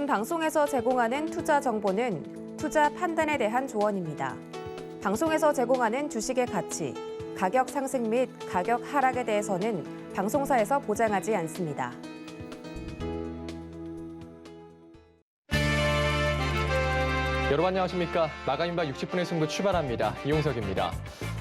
본 방송에서 제공하는 투자 정보는 투자 판단에 대한 조언입니다. 방송에서 제공하는 주식의 가치, 가격 상승 및 가격 하락에 대해서는 방송사에서 보장하지 않습니다. 여러분 안녕하십니까? 마감인바 60분의 승부 출발합니다. 이용석입니다.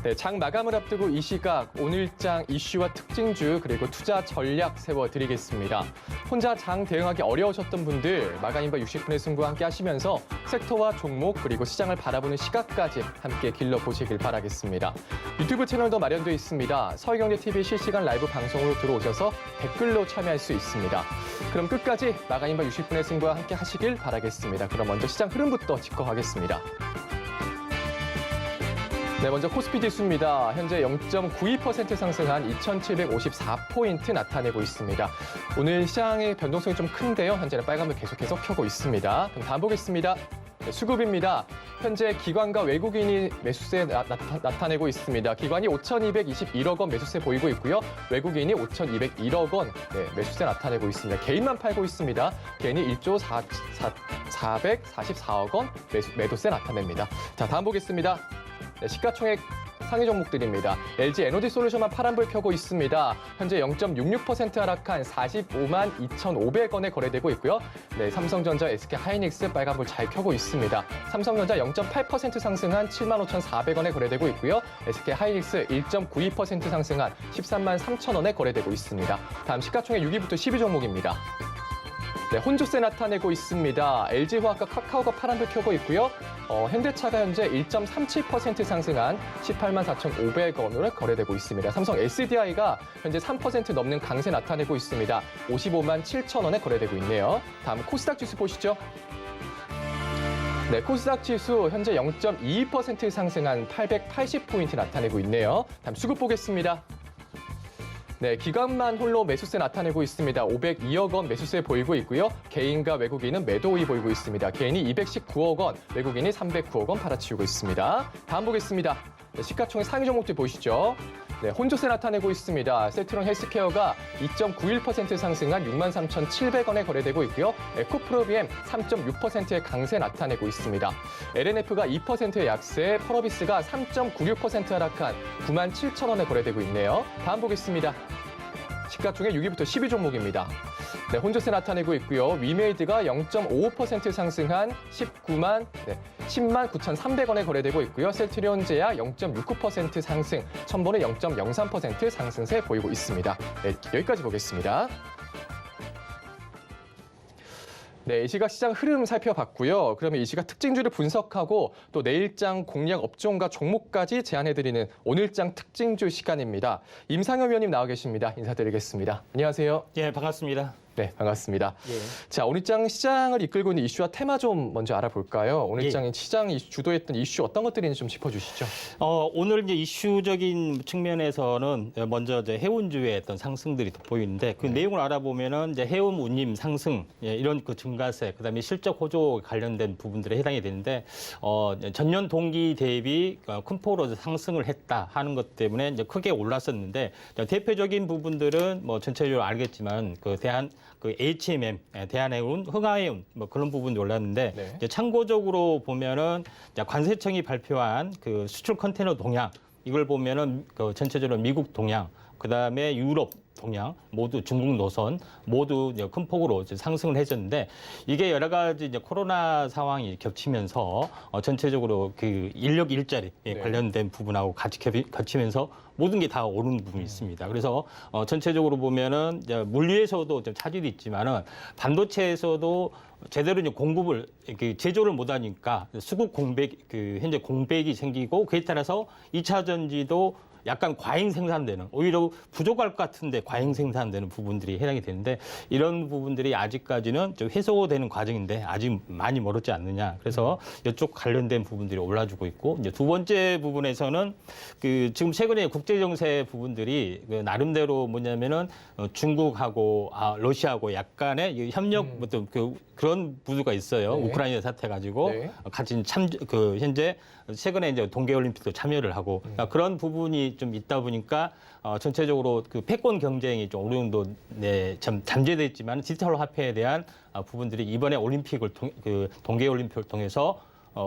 네, 장 마감을 앞두고 이 시각 오늘장 이슈와 특징주 그리고 투자 전략 세워드리겠습니다. 혼자 장 대응하기 어려우셨던 분들 마감인바 60분의 승부와 함께 하시면서 섹터와 종목 그리고 시장을 바라보는 시각까지 함께 길러보시길 바라겠습니다. 유튜브 채널도 마련되어 있습니다. 서울경제TV 실시간 라이브 방송으로 들어오셔서 댓글로 참여할 수 있습니다. 그럼 끝까지 마감인바 60분의 승부와 함께 하시길 바라겠습니다. 그럼 먼저 시장 흐름부터 짚어가겠습니다. 네, 먼저 코스피 지수입니다. 현재 0.92% 상승한 2,754포인트 나타내고 있습니다. 오늘 시장의 변동성이 좀 큰데요. 현재는 빨간불 계속해서 켜고 있습니다. 그럼 다음 보겠습니다. 네, 수급입니다. 현재 기관과 외국인이 매수세 나타내고 있습니다. 기관이 5,221억 원 매수세 보이고 있고요. 외국인이 5,201억 원 매수세 나타내고 있습니다. 개인만 팔고 있습니다. 개인이 1조 444억 원 매도세 나타냅니다. 자, 다음 보겠습니다. 네, 시가총액 상위 종목들입니다. LG 에너지솔루션만 파란불 켜고 있습니다. 현재 0.66% 하락한 45만 2,500원에 거래되고 있고요. 네, 삼성전자, SK하이닉스 빨간불 잘 켜고 있습니다. 삼성전자 0.8% 상승한 7만 5,400원에 거래되고 있고요. SK하이닉스 1.92% 상승한 13만 3,000원에 거래되고 있습니다. 다음 시가총액 6위부터 10위 종목입니다. 네, 혼조세 나타내고 있습니다. LG화학과 카카오가 파란불 켜고 있고요. 현대차가 현재 1.37% 상승한 18만 4,500원으로 거래되고 있습니다. 삼성 SDI가 현재 3% 넘는 강세 나타내고 있습니다. 55만 7천원에 거래되고 있네요. 다음 코스닥 지수 보시죠. 네, 코스닥 지수 현재 0.22% 상승한 880포인트 나타내고 있네요. 다음 수급 보겠습니다. 네, 기관만 홀로 매수세 나타내고 있습니다. 502억 원 매수세 보이고 있고요. 개인과 외국인은 매도이 보이고 있습니다. 개인이 219억 원, 외국인이 309억 원 팔아치우고 있습니다. 다음 보겠습니다. 네, 시가총액 상위 종목들 보시죠. 네, 혼조세 나타내고 있습니다. 셀트론 헬스케어가 2.91% 상승한 63,700원에 거래되고 있고요. 에코프로비엠 3.6%의 강세 나타내고 있습니다. LNF가 2%의 약세, 펄어비스가 3.96% 하락한 97,000원에 거래되고 있네요. 다음 보겠습니다. 시가총액 6위부터 10위 종목입니다. 네, 혼조세 나타내고 있고요. 위메이드가 0.55% 상승한 10만 9,300원에 거래되고 있고요. 셀트리온제야 0.69% 상승, 첨보는 0.03% 상승세 보이고 있습니다. 네, 여기까지 보겠습니다. 네, 이 시각 시장 흐름 살펴봤고요. 그러면 이 시각 특징주를 분석하고 또 내일장 공략 업종과 종목까지 제안해드리는 오늘장 특징주 시간입니다. 임상현 위원님 나와 계십니다. 인사드리겠습니다. 안녕하세요. 예, 반갑습니다. 네, 반갑습니다. 예. 자, 오늘장 시장을 이끌고 있는 이슈와 테마 좀 먼저 알아볼까요? 오늘장 예. 시장이 주도했던 이슈 어떤 것들인지 좀 짚어주시죠. 오늘 이제 이슈적인 측면에서는 먼저 이제 해운주의 어떤 상승들이 보이는데 그 내용을 알아보면은 이제 해운 운임 상승 이런 그 증가세, 그다음에 실적 호조 관련된 부분들에 해당이 되는데 전년 동기 대비 큰 폭으로 상승을 했다 하는 것 때문에 이제 크게 올랐었는데 대표적인 부분들은 뭐 전체적으로 알겠지만 그 HMM, 대한해운, 흥하해운 뭐 그런 부분이 올랐는데 네. 이제 참고적으로 보면은 관세청이 발표한 그 수출 컨테이너 동향 이걸 보면은 그 전체적으로 미국 동향, 그다음에 유럽 동향 모두 중국 노선 모두 이제 큰 폭으로 이제 상승을 해줬는데 이게 여러 가지 이제 코로나 상황이 겹치면서 전체적으로 그 인력 일자리 관련된 부분하고 같이 겹치면서 모든 게 다 오르는 부분이 있습니다. 그래서 전체적으로 보면은 이제 물류에서도 좀 차질이 있지만은 반도체에서도 제대로 이제 공급을 이렇게 제조를 못하니까 수급 공백 현재 공백이 생기고 그에 따라서 2차 전지도 약간 과잉 생산되는, 오히려 부족할 것 같은데 과잉 생산되는 부분들이 해당이 되는데 이런 부분들이 아직까지는 좀 해소되는 과정인데 아직 많이 멀었지 않느냐. 그래서 이쪽 관련된 부분들이 올라주고 있고 이제 두 번째 부분에서는 그 지금 최근에 국제 정세 부분들이 그 나름대로 뭐냐면은 중국하고 러시아하고 약간의 협력 어떤 그런 부두가 있어요. 네. 우크라이나 사태 가지고 네. 같이 현재 최근에 이제 동계올림픽도 참여를 하고 그러니까 그런 부분이 부분이 좀 있다 보니까 전체적으로 그 패권 경쟁이 좀 어느 정도 잠재됐지만 디지털 화폐에 대한 부분들이 이번에 올림픽을 그 동계 올림픽을 통해서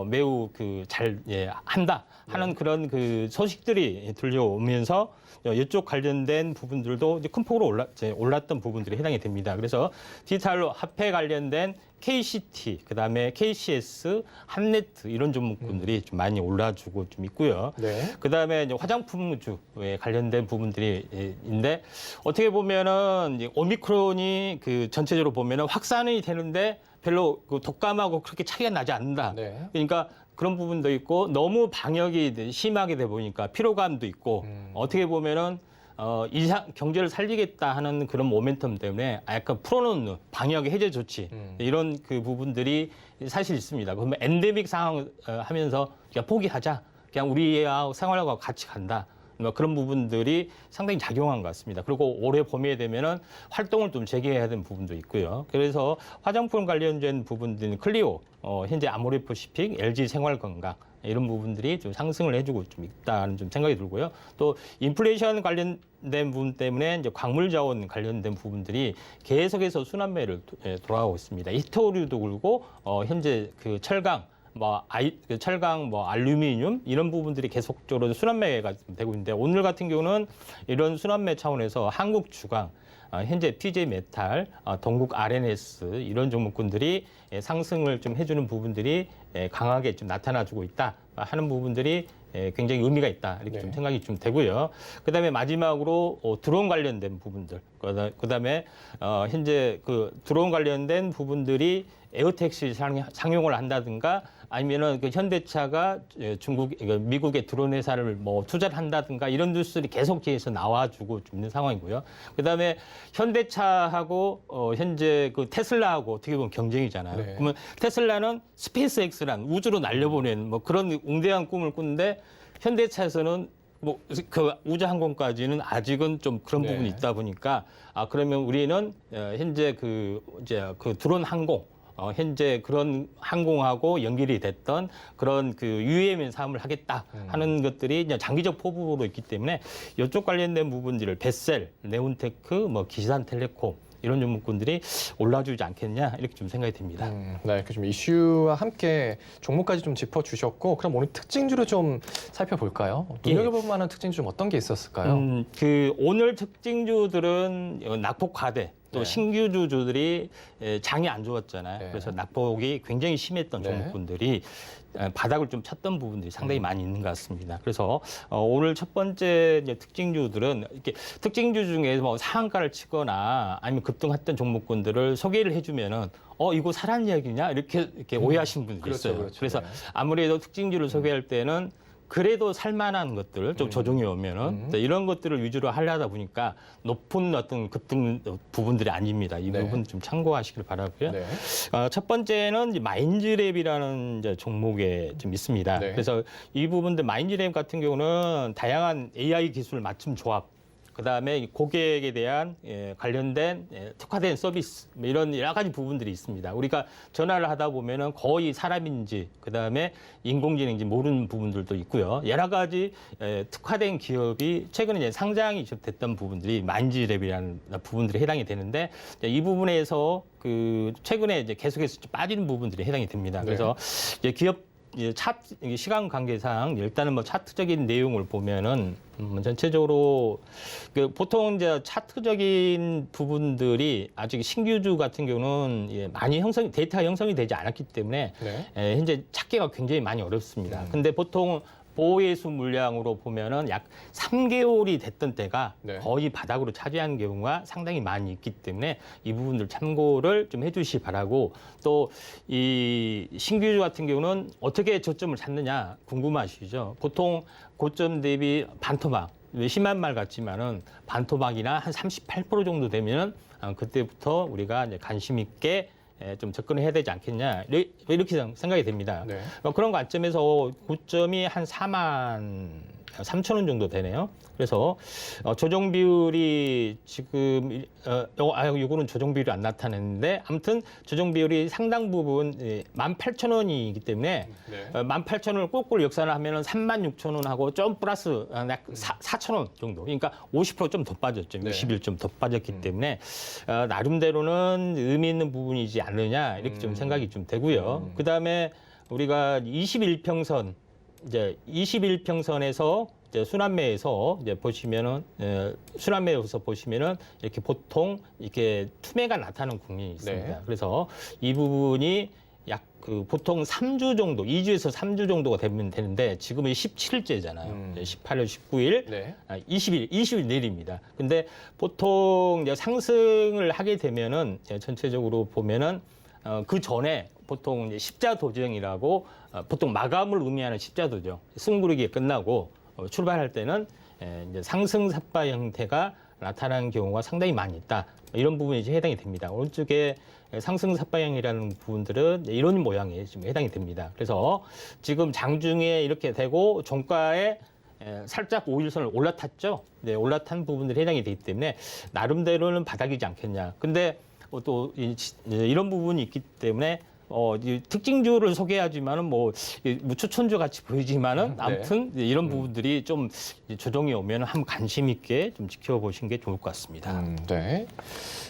매우 잘 한다 하는 그런 그 소식들이 들려오면서 이쪽 관련된 부분들도 이제 큰 폭으로 올랐던 부분들이 해당이 됩니다. 그래서 디지털 화폐 관련된 KCT, 그다음에 KCS, 한네트 이런 종목군들이 좀 많이 올라주고 좀 있고요. 네. 그다음에 이제 화장품주에 관련된 부분들이 있는데 어떻게 보면은 이제 오미크론이 그 전체적으로 보면은 확산이 되는데 별로 그 독감하고 그렇게 차이가 나지 않는다. 네. 그러니까 그런 부분도 있고 너무 방역이 심하게 돼 보니까 피로감도 있고 어떻게 보면은 경제를 살리겠다 하는 그런 모멘텀 때문에 약간 풀어놓는 방역의 해제 조치 이런 그 부분들이 사실 있습니다. 그러면 엔데믹 상황 하면서 그냥 포기하자, 그냥 우리의 생활과 같이 간다. 뭐 그런 부분들이 상당히 작용한 것 같습니다. 그리고 올해 봄에 되면은 활동을 좀 재개해야 되는 부분도 있고요. 그래서 화장품 관련된 부분들은 클리오, 현재 아모레퍼시픽, LG 생활건강 이런 부분들이 좀 상승을 해주고 좀 있다는 좀 생각이 들고요. 또 인플레이션 관련된 부분 때문에 이제 광물 자원 관련된 부분들이 계속해서 순환매를 돌아가고 있습니다. 히토류도 그렇고 현재 그 철강, 철강, 알루미늄 이런 부분들이 계속적으로 순환매가 되고 있는데 오늘 같은 경우는 이런 순환매 차원에서 한국 주강, 현재 PJ 메탈, 동국 RNS 이런 종목군들이 상승을 좀 해주는 부분들이 강하게 좀 나타나주고 있다 하는 부분들이 굉장히 의미가 있다 이렇게 좀 생각이 좀 되고요. 그다음에 마지막으로 드론 관련된 부분들, 그다음에 현재 그 드론 관련된 부분들이 에어택시 상용을 한다든가 아니면은 그 현대차가 미국의 드론 회사를 투자를 한다든가 이런 뉴스들이 계속해서 나와주고 좀 있는 상황이고요. 그다음에 현대차하고 현재 그 테슬라하고 어떻게 보면 경쟁이잖아요. 네. 그러면 테슬라는 스페이스X란 우주로 날려보내는 그런 웅대한 꿈을 꾸는데 현대차에서는 그 우주항공까지는 아직은 좀 그런 네. 부분이 있다 보니까 그러면 우리는 현재 그 드론 항공 현재 그런 항공하고 연결이 됐던 그런 그 UAM 사업을 하겠다 하는 것들이 이제 장기적 포부로 있기 때문에 이쪽 관련된 부분들을 벳셀, 네온테크, 기산텔레콤 이런 종목군들이 올라주지 않겠냐 이렇게 좀 생각이 듭니다. 네, 이렇게 좀 이슈와 함께 종목까지 좀 짚어주셨고 그럼 오늘 특징주를 좀 살펴볼까요? 눈여겨볼 만한 특징주 좀 어떤 게 있었을까요? 그 오늘 특징주들은 낙폭 과대. 또 네. 신규주주들이 장이 안 좋았잖아요. 네. 그래서 낙폭이 굉장히 심했던 네. 종목군들이 바닥을 좀 쳤던 부분들이 상당히 많이 있는 것 같습니다. 그래서 오늘 첫 번째 이제 특징주들은 이렇게 특징주 중에 상한가를 치거나 아니면 급등했던 종목군들을 소개를 해주면은 이거 사란 이야기냐 이렇게 오해하시는 분들이 그렇죠, 있어요. 그렇죠. 그래서 네. 아무래도 특징주를 소개할 때는 그래도 살만한 것들을 좀 조정해 오면은 이런 것들을 위주로 하려다 보니까 높은 어떤 급등 부분들이 아닙니다. 이 네. 부분 좀 참고하시길 바라고요. 네. 첫 번째는 이제 마인즈랩이라는 이제 종목에 좀 있습니다. 네. 그래서 이 부분들 마인즈랩 같은 경우는 다양한 AI 기술 맞춤 조합, 그다음에 고객에 대한 관련된 특화된 서비스 이런 여러 가지 부분들이 있습니다. 우리가 전화를 하다 보면은 거의 사람인지 그다음에 인공지능인지 모르는 부분들도 있고요. 여러 가지 특화된 기업이 최근에 이제 상장이 됐던 부분들이 마인즈랩이라는 부분들이 해당이 되는데 이 부분에서 그 최근에 이제 계속해서 빠지는 부분들이 해당이 됩니다. 네. 그래서 이제 기업 시간 관계상 일단은 차트적인 내용을 보면은 전체적으로 보통 이제 차트적인 부분들이 아직 신규주 같은 경우는 많이 데이터가 형성이 되지 않았기 때문에 네. 현재 찾기가 굉장히 많이 어렵습니다. 근데 보통 보호예수 물량으로 보면은 약 3개월이 됐던 때가 네. 거의 바닥으로 차지하는 경우가 상당히 많이 있기 때문에 이 부분들 참고를 좀 해주시 바라고 또 이 신규주 같은 경우는 어떻게 저점을 찾느냐 궁금하시죠? 보통 고점 대비 반토막 심한 말 같지만은 반토막이나 한 38% 정도 되면은 그때부터 우리가 이제 관심 있게 좀 접근을 해야 되지 않겠냐 이렇게 생각이 됩니다. 네. 그런 관점에서 고점이 한 4만 3,000원 정도 되네요. 그래서 조정 비율이 지금 이거는 조정 비율이 안 나타냈는데 아무튼 조정 비율이 상당 부분 18,000원이기 때문에 네. 18,000원을 꼴꼴 역산을 하면은 36,000원하고 좀 플러스 약 4,000원 정도. 그러니까 50% 좀 더 빠졌죠. 네. 20일 좀 더 빠졌기 때문에 나름대로는 의미 있는 부분이지 않느냐 이렇게 좀 생각이 좀 되고요. 그다음에 우리가 21평선 이제 21평선에서 이제 순환매에서 이제 보시면은 순환매에서 보시면은 이렇게 보통 이렇게 투매가 나타나는 국면이 있습니다. 네. 그래서 이 부분이 약 그 보통 3주 정도, 2주에서 3주 정도가 되면 되는데 지금은 17일째잖아요. 18일, 19일, 네. 20일 내일입니다. 근데 보통 이제 상승을 하게 되면은 전체적으로 보면은 그 전에 보통 이제 십자 도정이라고 보통 마감을 의미하는 십자 도정, 승부르기 끝나고 출발할 때는 이제 상승 삿바 형태가 나타나는 경우가 상당히 많이 있다. 이런 부분이 이제 해당이 됩니다. 오른쪽에 상승 삿바형이라는 부분들은 이런 모양에 지금 해당이 됩니다. 그래서 지금 장중에 이렇게 되고 종가에 살짝 5일선을 올라탔죠. 네, 올라탄 부분들이 해당이 되기 때문에 나름대로는 바닥이지 않겠냐. 근데 또 이런 부분이 있기 때문에 이 특징주를 소개하지만은 뭐 무추천주 같이 보이지만은 아무튼 이런 부분들이 좀 조정이 오면 한번 관심 있게 좀 지켜보신 게 좋을 것 같습니다. 네.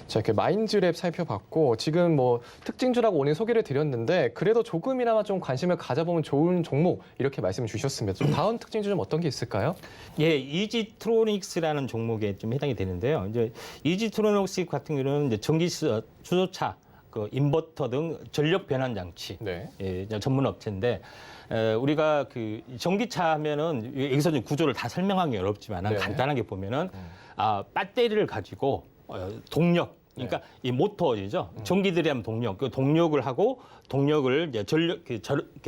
자, 이렇게 마인드랩 살펴봤고 지금 뭐 특징주라고 오늘 소개를 드렸는데 그래도 조금이나마 좀 관심을 가져보면 좋은 종목 이렇게 말씀 주셨습니다. 좀 다음 특징주 좀 어떤 게 있을까요? 예, 이지트로닉스라는 종목에 좀 해당이 되는데요. 이제 이지트로닉스 같은 경우는 이제 전기 수소차 그 인버터 등 전력 변환 장치 네. 예, 전문 업체인데 우리가 그 전기차 하면은 여기서 이제 구조를 다 설명하기 어렵지만 네. 간단하게 보면은 배터리를 가지고 동력 그러니까 이 모터이죠. 전기들이 하면 동력, 그 동력을 하고 동력을 이제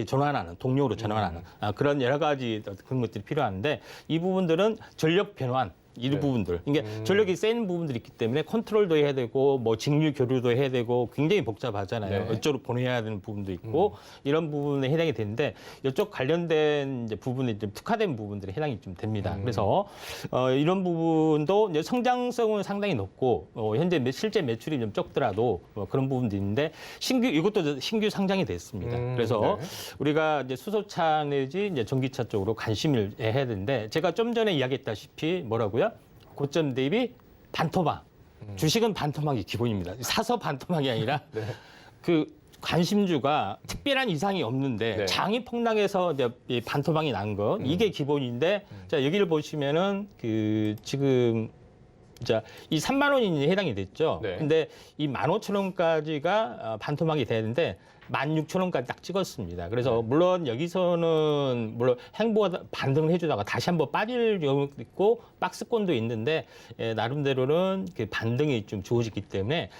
전환하는 동력으로 전환하는 그런 여러 가지 그런 것들이 필요한데 이 부분들은 전력 변환. 이 네. 부분들. 이게 전력이 센 부분들이 있기 때문에 컨트롤도 해야 되고 뭐 직류 교류도 해야 되고 굉장히 복잡하잖아요. 네. 이쪽으로 보내야 되는 부분도 있고 이런 부분에 해당이 되는데 이쪽 관련된 이제 부분이 좀 특화된 부분들이 해당이 좀 됩니다. 그래서 이런 부분도 이제 성장성은 상당히 높고 현재 실제 매출이 좀 적더라도 그런 부분도 있는데 이것도 신규 상장이 됐습니다. 그래서 네. 우리가 이제 수소차 내지 이제 전기차 쪽으로 관심을 해야 되는데 제가 좀 전에 이야기했다시피 뭐라고요? 고점 대비 반토막. 주식은 반토막이 기본입니다. 사서 반토막이 아니라 그 관심주가 특별한 이상이 없는데 네. 장이 폭락해서 이제 이 반토막이 난 거 이게 기본인데 자 여기를 보시면은 그 지금 자, 이 3만 원이 해당이 됐죠. 네. 근데 이 15,000원까지가 반토막이 되는데 16,000원까지 딱 찍었습니다. 그래서 물론 여기서는 물론 행보가 반등을 해주다가 다시 한번 빠질 경우도 있고 박스권도 있는데 나름대로는 그 반등이 좀 주어지기 때문에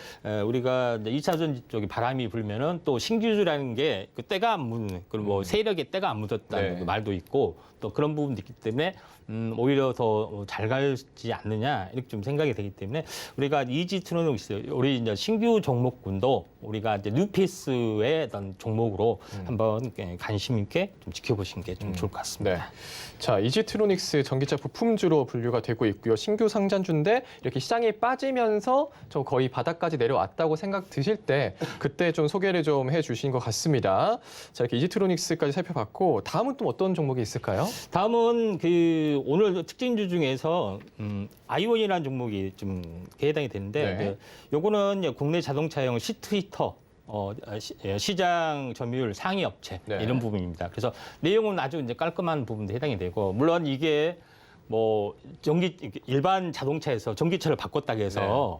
우리가 이제 2차전지 쪽에 바람이 불면은 또 신규주라는 게 그 때가 안 묻는 그리고 뭐 세력의 때가 안 묻었다는 네. 말도 있고 또 그런 부분도 있기 때문에 오히려 더 잘 가지 않느냐 이렇게 좀 생각이 되기 때문에 우리가 이지트로닉스 우리 이제 신규 종목군도 우리가 이제 뉴페이스의 어떤 종목으로 한번 관심 있게 좀 지켜보시는 게 좀 좋을 것 같습니다. 네. 자, 이지트로닉스 전기차 부품주로 분류가 되고 있고요. 신규 상장주인데 이렇게 시장이 빠지면서 저 거의 바닥까지 내려왔다고 생각 드실 때 그때 좀 소개를 좀 해주신 것 같습니다. 자, 이렇게 이지트로닉스까지 살펴봤고 다음은 또 어떤 종목이 있을까요? 다음은 그 오늘 특징주 중에서 아이온이라는 종목이 좀 해당이 되는데 네. 이제 요거는 이제 국내 자동차용 시트 히터 시장 점유율 상위 업체 네. 이런 부분입니다. 그래서 내용은 아주 이제 깔끔한 부분도 해당이 되고 물론 이게 뭐 일반 자동차에서 전기차를 바꿨다고 해서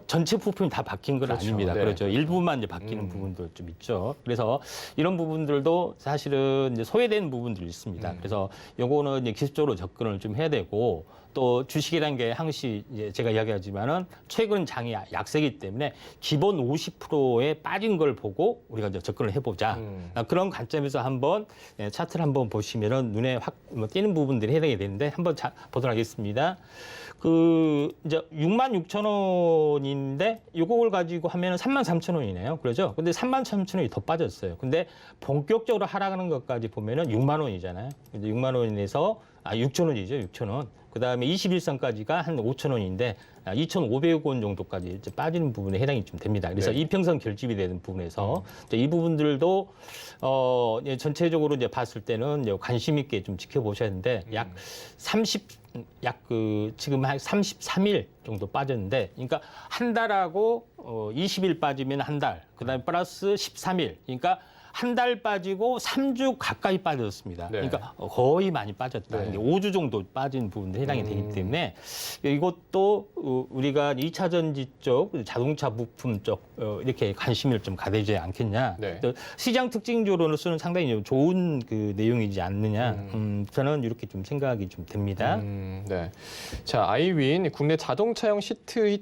전체 부품이 다 바뀐 건 그렇죠. 아닙니다. 네. 그렇죠. 일부만 이제 바뀌는 부분도 좀 있죠. 그래서 이런 부분들도 사실은 이제 소외된 부분들이 있습니다. 그래서 요거는 이제 기술적으로 접근을 좀 해야 되고 또 주식이라는 게 항시 이제 제가 이야기하지만은 최근 장이 약세기 때문에 기본 50%에 빠진 걸 보고 우리가 이제 접근을 해보자. 그런 관점에서 한번 차트를 한번 보시면은 눈에 확 띄는 부분들이 해당이 되는데 한번 보도록 하겠습니다. 그 이제 66,000원인데 요걸 가지고 하면은 33,000원이네요. 그렇죠? 근데 33,000원이 더 빠졌어요. 근데 본격적으로 하락하는 것까지 보면은 6만 원이잖아요. 이제 6만 원에서 6,000원이죠, 6,000원. 그다음에 21선까지가 한 5,000원인데 2,500원 정도까지 이제 빠지는 부분에 해당이 좀 됩니다. 그래서 네. 이평선 결집이 되는 부분에서 이제 이 부분들도 예, 전체적으로 이제 봤을 때는 이제 관심 있게 좀 지켜보셔야 하는데 지금 한 33일 정도 빠졌는데, 그러니까 한 달하고 20일 빠지면 한 달, 그다음에 플러스 13일, 그러니까 한 달 빠지고 3주 가까이 빠졌습니다. 네. 그러니까 거의 많이 빠졌다. 네. 5주 정도 빠진 부분도 해당이 되기 때문에 이것도 우리가 2차 전지 쪽, 자동차 부품 쪽 이렇게 관심을 좀 가지지 않겠냐. 네. 또 시장 특징적으로는 상당히 좋은 그 내용이지 않느냐. 저는 이렇게 좀 생각이 좀 됩니다. 네. 자, 아이윈 국내 자동차용 시트의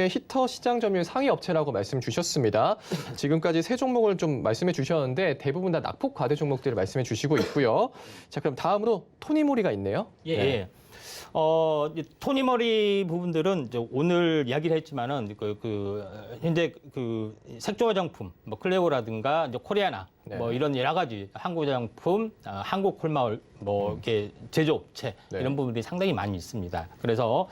히터 시장 점유율 상위 업체라고 말씀 주셨습니다. 지금까지 세 종목을 좀 말씀해 주셨는데 대부분 다 낙폭 과대 종목들을 말씀해 주시고 있고요. 자, 그럼 다음으로 토니모리가 있네요. 예. 네. 예. 이제 토니머리 부분들은 이제 오늘 이야기를 했지만은 현재 그 색조 화장품, 뭐 클레오라든가 이제 코리아나 네. 뭐 이런 여러 가지 한국 화장품, 한국 콜마을 뭐 이렇게 제조업체 네. 이런 부분들이 상당히 많이 있습니다. 그래서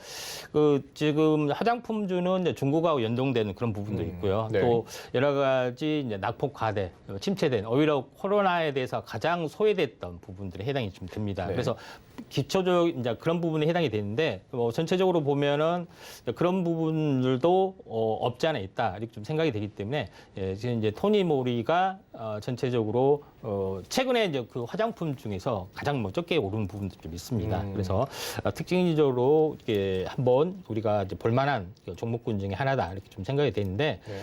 지금 화장품주는 이제 중국하고 연동되는 그런 부분도 있고요. 네. 또 여러 가지 이제 낙폭 과대, 침체된 오히려 코로나에 대해서 가장 소외됐던 부분들이 해당이 좀 됩니다. 네. 그래서 기초적 이제 그런 부분에 해당이 되는데 전체적으로 보면은 그런 부분들도 없지 않아 있다 이렇게 좀 생각이 되기 때문에 지금 이제 토니모리가 전체적으로 최근에 이제 그 화장품 중에서 가장 뭐 적게 오르는 부분도 좀 있습니다. 그래서 특징적으로 이렇게 한번 우리가 이제 볼만한 종목군 중에 하나다 이렇게 좀 생각이 되는데 네.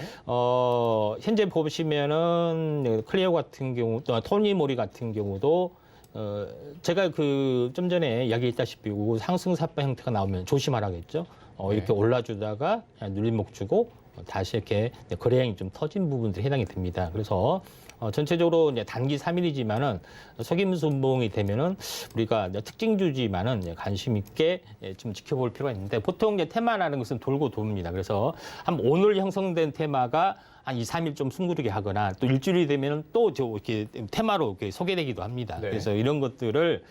현재 보시면은 클리어 같은 경우, 또 토니모리 같은 경우도 제가 그 좀 전에 이야기했다시피 상승 삿바 형태가 나오면 조심하라겠죠. 이렇게 네. 올라주다가 그냥 눌림목 주고 다시 이렇게 거래량이 좀 터진 부분들이 해당이 됩니다. 그래서 전체적으로 이제 단기 3일이지만은 속임수봉이 되면은 우리가 이제 특징주지만은 이제 관심 있게 좀 지켜볼 필요가 있는데, 보통 이제 테마라는 것은 돌고 돕니다. 그래서 오늘 형성된 테마가 한 2, 3일 좀 숨구르게 하거나 또 일주일이 되면은 또 이렇게 테마로 이렇게 소개되기도 합니다. 네. 그래서 이런 것들을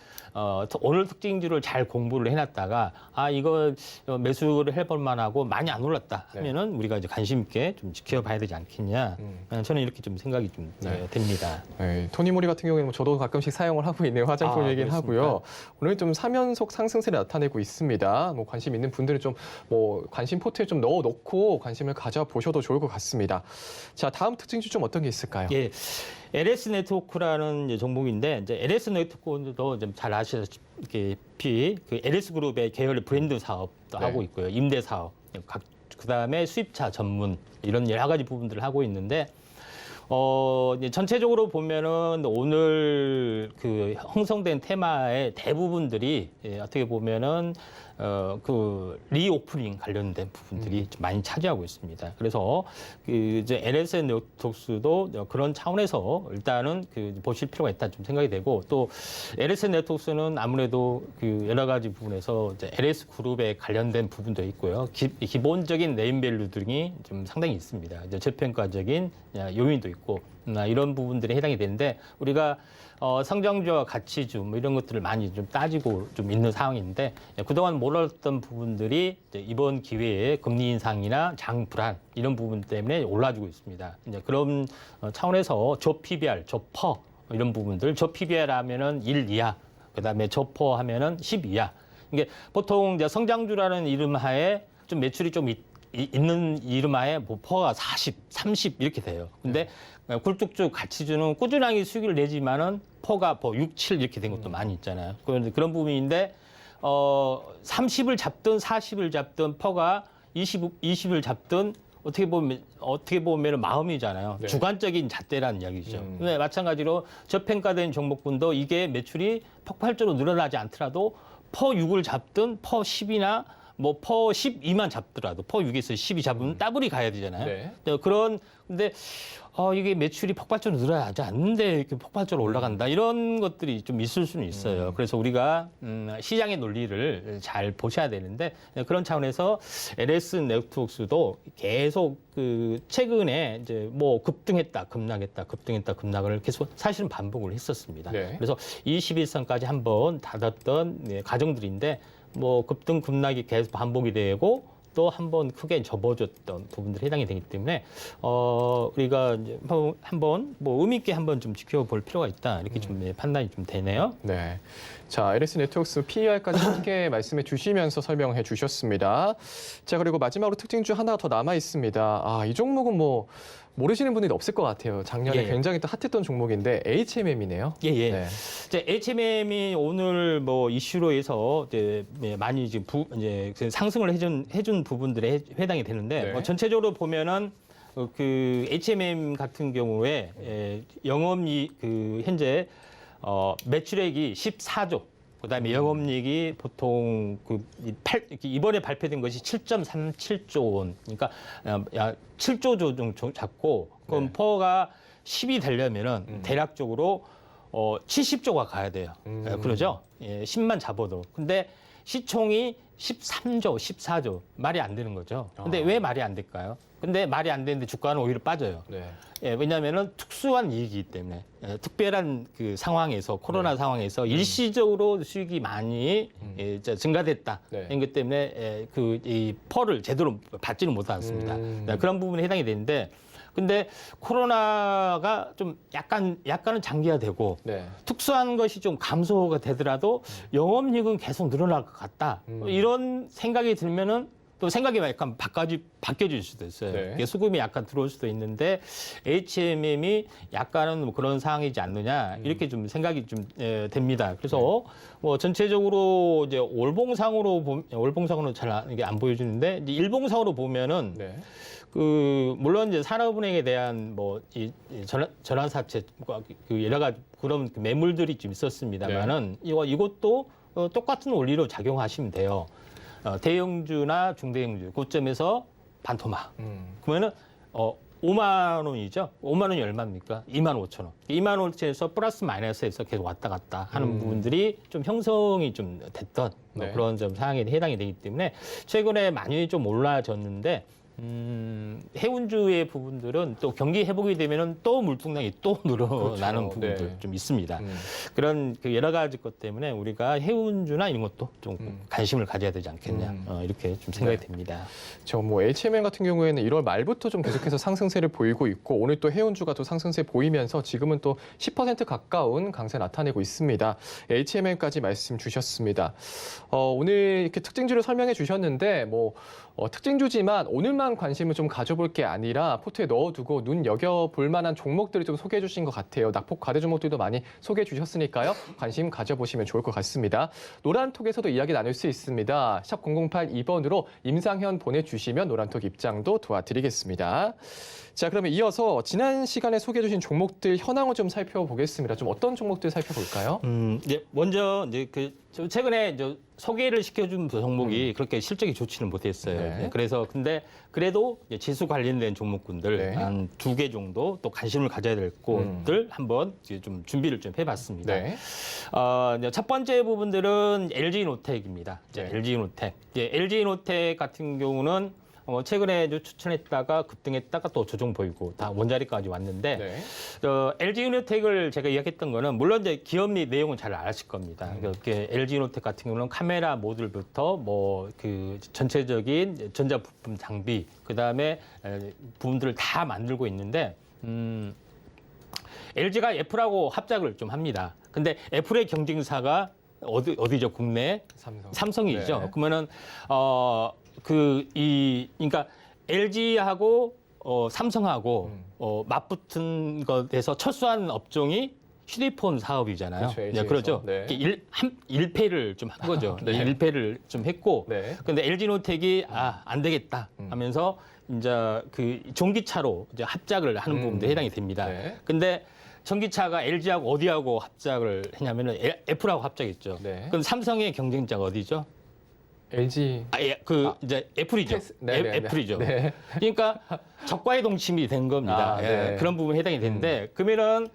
오늘 특징주를 잘 공부를 해놨다가 이거 매수를 해볼 만하고 많이 안 올랐다 하면은 우리가 이제 관심 있게 좀 지켜봐야 되지 않겠냐. 저는 이렇게 좀 생각이 좀 네. 됩니다. 네, 토니모리 같은 경우에는 뭐 저도 가끔씩 사용을 하고 있는 화장품이긴 그렇습니까? 하고요. 오늘 좀 3연속 상승세를 나타내고 있습니다. 뭐 관심 있는 분들은 좀 뭐 관심 포트에 좀 넣어놓고 관심을 가져보셔도 좋을 것 같습니다. 자, 다음 특징주 좀 어떤 게 있을까요? 예. LS 네트워크라는 이제 종목인데, 이제 LS 네트워크도 좀 잘 아시다시피 그 LS 그룹의 계열의 브랜드 사업도 네. 하고 있고요. 임대 사업, 그다음에 수입차 전문 이런 여러 가지 부분들을 하고 있는데, 이제 전체적으로 보면은 오늘 그 형성된 테마의 대부분들이 어떻게 보면은 그 리오프닝 관련된 부분들이 좀 많이 차지하고 있습니다. 그래서 그 이제 LS 네트워크스도 그런 차원에서 일단은 그 보실 필요가 있다 좀 생각이 되고, 또 LS 네트워크스는 아무래도 그 여러 가지 부분에서 이제 LS 그룹에 관련된 부분도 있고요. 기본적인 네임밸류 등이 좀 상당히 있습니다. 이제 저평가적인 요인도 있고 이런 부분들이 해당이 되는데, 우리가 성장주와 가치주 뭐 이런 것들을 많이 좀 따지고 좀 있는 상황인데, 그동안 몰랐던 부분들이 이번 기회에 금리 인상이나 장 불안 이런 부분 때문에 올라주고 있습니다. 이제 그런 차원에서 저 PBR, 저 퍼 이런 부분들, 저 PBR 하면은 1 이하, 그다음에 저 퍼 하면은 10 이하. 이게 보통 이제 성장주라는 이름 하에 좀 매출이 좀 있는 이름하에 뭐 퍼가 40, 30 이렇게 돼요. 근데 굴뚝주 가치주는 꾸준하게 수익을 내지만은 퍼가 6, 7 이렇게 된 것도 많이 있잖아요. 그런 부분인데 30을 잡든 40을 잡든 퍼가 20을 잡든 어떻게 보면 마음이잖아요. 네. 주관적인 잣대라는 이야기죠. 근데 마찬가지로 저평가된 종목군도 이게 매출이 폭발적으로 늘어나지 않더라도 퍼 6을 잡든 퍼 10이나 뭐 퍼 12만 잡더라도 퍼 6에서 12 잡으면 더블이 가야 되잖아요. 네. 근데 이게 매출이 폭발적으로 늘어나지 않는데 이렇게 폭발적으로 올라간다 이런 것들이 좀 있을 수는 있어요. 그래서 우리가 시장의 논리를 잘 보셔야 되는데 그런 차원에서 LS 네트워크스도 계속 그 최근에 이제 뭐 급등했다, 급락했다, 급등했다, 급락을 계속 사실은 반복을 했었습니다. 네. 그래서 21선까지 한번 닫았던 가정들인데 뭐 급등 급락이 계속 반복이 되고 또 한 번 크게 접어줬던 부분들이 해당이 되기 때문에 우리가 이제 한번 뭐 의미 있게 한번 좀 지켜볼 필요가 있다 이렇게 좀 판단이 좀 되네요. 네. 자, LS 네트워크스 PER까지 함께 말씀해 주시면서 설명해 주셨습니다. 자, 그리고 마지막으로 특징주 하나 더 남아 있습니다. 이 종목은 뭐 모르시는 분들이 없을 것 같아요. 작년에 예. 굉장히 또 핫했던 종목인데 HMM이네요. 예, 예. 네. 이제 HMM이 오늘 뭐 이슈로 해서 이제 많이 이제 상승을 해준 부분들에 해당이 되는데 네. 뭐 전체적으로 보면은 그 HMM 같은 경우에 영업이 그 현재 매출액이 14조. 그다음에 영업이익이 보통 이번에 발표된 것이 7.37조 원. 그러니까 7조 정도 잡고 그럼 네. 퍼가 10이 되려면은 대략적으로 70조가 가야 돼요. 그러죠? 예, 10만 잡아도. 근데 시총이 13조, 14조. 말이 안 되는 거죠. 근데 왜 말이 안 될까요? 근데 말이 안 되는데 주가는 오히려 빠져요. 네. 예, 왜냐하면은 특수한 이익이기 때문에 특별한 그 상황에서 코로나 상황에서 일시적으로 수익이 많이 증가됐다. 네. 이런 것 때문에 이 펄을 제대로 받지는 못했습니다. 그런 부분에 해당이 되는데, 근데 코로나가 좀 약간은 장기화되고 네. 특수한 것이 좀 감소가 되더라도 영업이익은 계속 늘어날 것 같다. 이런 생각이 들면은. 또 생각이 약간 바뀌어질 수도 있어요. 네. 수급이 약간 들어올 수도 있는데 HMM이 약간은 뭐 그런 상황이지 않느냐 이렇게 좀 생각이 좀 됩니다. 그래서 뭐 전체적으로 이제 월봉상으로는 잘 이게 안 보여주는데 이제 일봉상으로 보면은 네. 물론 이제 산업은행에 대한 뭐 이 전환사채 그 여러 가지 그런 매물들이 좀 있었습니다만은 이것도 똑같은 원리로 작용하시면 돼요. 대형주나 중대형주 고점에서 반토막. 그러면은 5만 원이죠. 5만 원이 얼마입니까? 2만 5천 원. 2만 원에서 플러스 마이너스에서 계속 왔다 갔다 하는 부분들이 좀 형성이 좀 됐던 네. 그런 좀 상황에 해당이 되기 때문에 최근에 많이 좀 올라졌는데 해운주의 부분들은 또 경기 회복이 되면은 또 물통량이 또 늘어나는 그렇죠. 부분들 네. 좀 있습니다. 그런 그 여러 가지 것 때문에 우리가 해운주나 이런 것도 좀 관심을 가져야 되지 않겠냐 이렇게 좀 생각이 됩니다. 뭐 HMM 같은 경우에는 1월 말부터 좀 계속해서 상승세를 보이고 있고 오늘 또 해운주가 또 상승세 보이면서 지금은 또 10% 가까운 강세 나타내고 있습니다. HMM까지 말씀 주셨습니다. 오늘 이렇게 특징주를 설명해 주셨는데 뭐 특징주지만 오늘만 관심을 좀 가져볼 게 아니라 포트에 넣어두고 눈여겨볼 만한 종목들을 좀 소개해 주신 것 같아요. 낙폭 과대 종목들도 많이 소개해 주셨으니까요. 관심 가져보시면 좋을 것 같습니다. 노란톡에서도 이야기 나눌 수 있습니다. 샵 0082번으로 임상현 보내주시면 노란톡 입장도 도와드리겠습니다. 자, 그러면 이어서 지난 시간에 소개해 주신 종목들 현황을 좀 살펴보겠습니다. 좀 어떤 종목들 살펴볼까요? 이제 먼저 이제 최근에 이제 소개를 시켜준 종목이 그렇게 실적이 좋지는 못했어요. 네. 그래서 근데 그래도 이제 지수 관련된 종목군들 네. 한 2개 정도 또 관심을 가져야 될 것들 한번 이제 좀 준비를 좀 해봤습니다. 네. 이제 첫 번째 부분들은 LG노텍입니다. 네. LG노텍. LG노텍 같은 경우는 최근에 추천했다가 급등했다가 또 조정 보이고 다 원자리까지 왔는데 네. LG노텍을 제가 이야기했던 거는 물론 이제 기업 내용은 잘 아실 겁니다. LG노텍 같은 경우는 카메라 모듈부터 뭐 그 전체적인 전자부품 장비 그다음에 부분들을 다 만들고 있는데 LG가 애플하고 합작을 좀 합니다. 근데 애플의 경쟁사가 어디죠? 국내 삼성이죠. 네. 그러면은 그러니까 LG하고 삼성하고 맞붙은 것에서 철수한 업종이 휴대폰 사업이잖아요. 그렇죠, 네, 그렇죠. 네. 일패를 좀 한 거죠. 네. 일패를 좀 했고, 네. 근데 LG노텍이 안 되겠다 하면서 이제 그 전기차로 이제 합작을 하는 부분도 해당이 됩니다. 네. 근데 전기차가 LG하고 어디하고 합작을 했냐면은 애플하고 합작했죠. 네. 그럼 삼성의 경쟁자가 어디죠? LG 이제 애플이죠. 애플이죠. 네. 그러니까 적과의 동침이 된 겁니다. 네. 그런 부분이 해당이 되는데 그러면은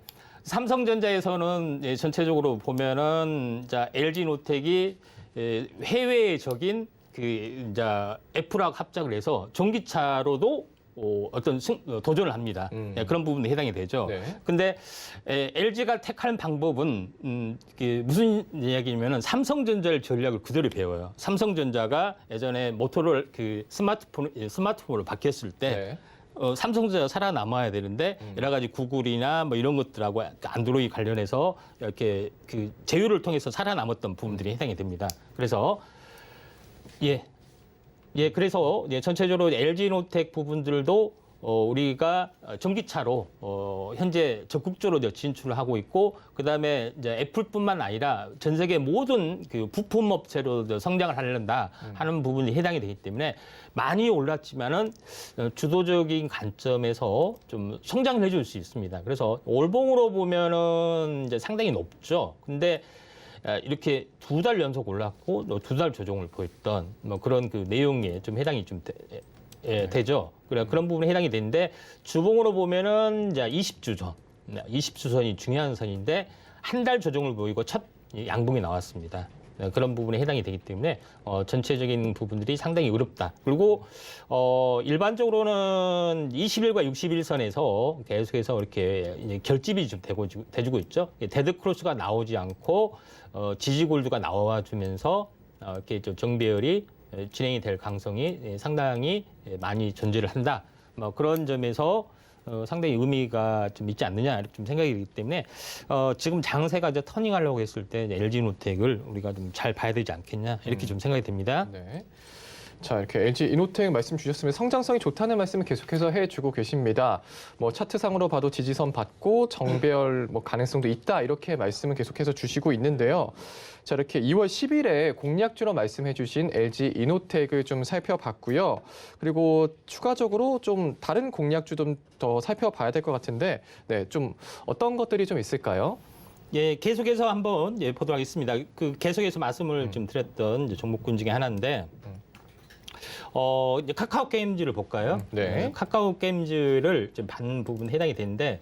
삼성전자에서는 전체적으로 보면은 자, LG노텍이 해외적인 그 이제 애플하고 합작을 해서 전기차로도 어떤 도전을 합니다. 그런 부분에 해당이 되죠. 네. 근데 LG가 택한 방법은 무슨 이야기냐면은 삼성전자의 전략을 그대로 배워요. 삼성전자가 예전에 모토로라 그 스마트폰으로 바뀌었을 때 삼성전자가 살아남아야 되는데 여러 가지 구글이나 뭐 이런 것들하고 안드로이드 관련해서 이렇게 그 제휴를 통해서 살아남았던 부분들이 해당이 됩니다. 그래서 그래서 전체적으로 LG노텍 부분들도 우리가 전기차로 현재 적극적으로 진출을 하고 있고, 그다음에 이제 애플뿐만 아니라 전 세계 모든 그 부품 업체로 성장을 하려다 하는 부분이 해당이 되기 때문에 많이 올랐지만은 주도적인 관점에서 좀 성장을 해줄 수 있습니다. 그래서 월봉으로 보면은 이제 상당히 높죠. 근데 이렇게 2달 연속 올랐고 또 2달 조정을 보였던 뭐 그런 그 내용에 좀 해당이 좀 되죠. 그런 부분에 해당이 되는데 주봉으로 보면은 이제 20주 선, 20주 선이 중요한 선인데 한 달 조정을 보이고 첫 양봉이 나왔습니다. 그런 부분에 해당이 되기 때문에 전체적인 부분들이 상당히 어렵다. 그리고 일반적으로는 20일과 60일선에서 계속해서 이렇게 이제 결집이 좀 돼주고 있죠. 데드 크로스가 나오지 않고 지지골드가 나와주면서 이렇게 좀 정배열이 진행이 될 가능성이 상당히 많이 존재를 한다. 뭐 그런 점에서 상당히 의미가 좀 있지 않느냐 이렇게 좀 생각이 들기 때문에 지금 장세가 이제 터닝하려고 했을 때 LG노텍을 우리가 좀 잘 봐야 되지 않겠냐 이렇게 좀 생각이 듭니다. 네. 자, 이렇게 LG 이노텍 말씀 주셨으면 성장성이 좋다는 말씀을 계속해서 해주고 계십니다. 뭐 차트상으로 봐도 지지선 받고 정배열 뭐 가능성도 있다 이렇게 말씀을 계속해서 주시고 있는데요. 자, 이렇게 2월 10일에 공략주로 말씀해주신 LG 이노텍을 좀 살펴봤고요. 그리고 추가적으로 좀 다른 공략주 좀 더 살펴봐야 될 것 같은데, 네, 좀 어떤 것들이 좀 있을까요? 계속해서 한번 보도록 하겠습니다. 그 계속해서 말씀을 좀 드렸던 이제 종목군 중에 하나인데. 이제 카카오 게임즈를 볼까요? 네. 카카오 게임즈를 좀 받는 부분 해당이 되는데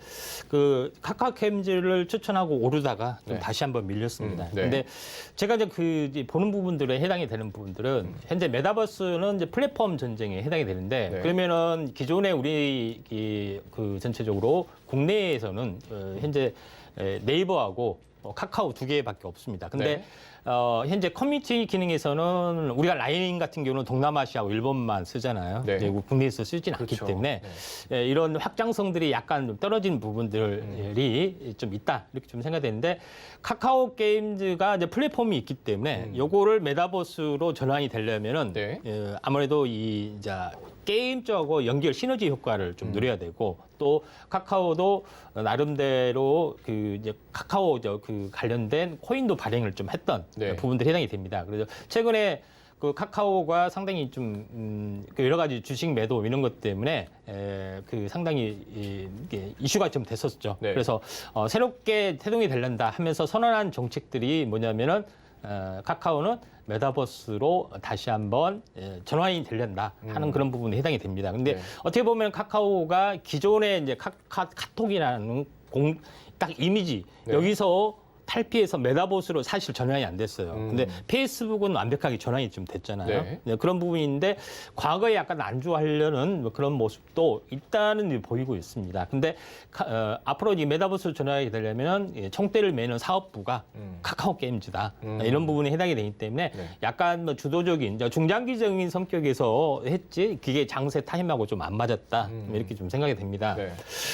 그 카카오 게임즈를 추천하고 오르다가 좀 네. 다시 한번 밀렸습니다. 네. 근데 제가 이제 이제 보는 부분들에 해당이 되는 부분들은 현재 메타버스는 이제 플랫폼 전쟁에 해당이 되는데 네. 그러면은 기존에 우리 그 전체적으로 국내에서는 현재 네이버하고 카카오 2개밖에 없습니다. 근데 네. 현재 커뮤니티 기능에서는 우리가 라인 같은 경우는 동남아시아하고 일본만 쓰잖아요. 네. 그리고 국내에서 쓰진 않기 그렇죠. 때문에 이런 확장성들이 약간 좀 떨어진 부분들이 좀 있다 이렇게 좀 생각되는데 카카오 게임즈가 이제 플랫폼이 있기 때문에 요거를 메타버스로 전환이 되려면은 네. 아무래도 이 이제 게임 쪽하고 연결 시너지 효과를 좀 누려야 되고 또 카카오도 나름대로 그 이제 카카오 그 관련된 코인도 발행을 좀 했던 네. 부분들이 해당이 됩니다. 그래서 최근에 그 카카오가 상당히 좀 그 여러 가지 주식 매도 이런 것 때문에 그 상당히 이게 이슈가 좀 됐었죠. 네. 그래서 새롭게 태동이 되려다 하면서 선언한 정책들이 뭐냐면은 카카오는 메타버스로 다시 한번 전환이 되려다 하는 그런 부분에 해당이 됩니다. 근데 네. 어떻게 보면 카카오가 기존의 이제 카톡이라는 딱 이미지 네. 여기서 탈피해서 메타버스로 사실 전환이 안 됐어요. 근데 음. 페이스북은 완벽하게 전환이 좀 됐잖아요. 네. 네, 그런 부분인데 과거에 약간 안주하려는 뭐 그런 모습도 있다는 보이고 있습니다. 근데 앞으로 이 메타버스로 전환이 되려면 총대를 매는 사업부가 카카오 게임즈다. 이런 부분에 해당이 되기 때문에 네. 약간 뭐 주도적인 중장기적인 성격에서 했지 그게 장세 타임하고 좀 안 맞았다. 이렇게 좀 생각이 됩니다. 네.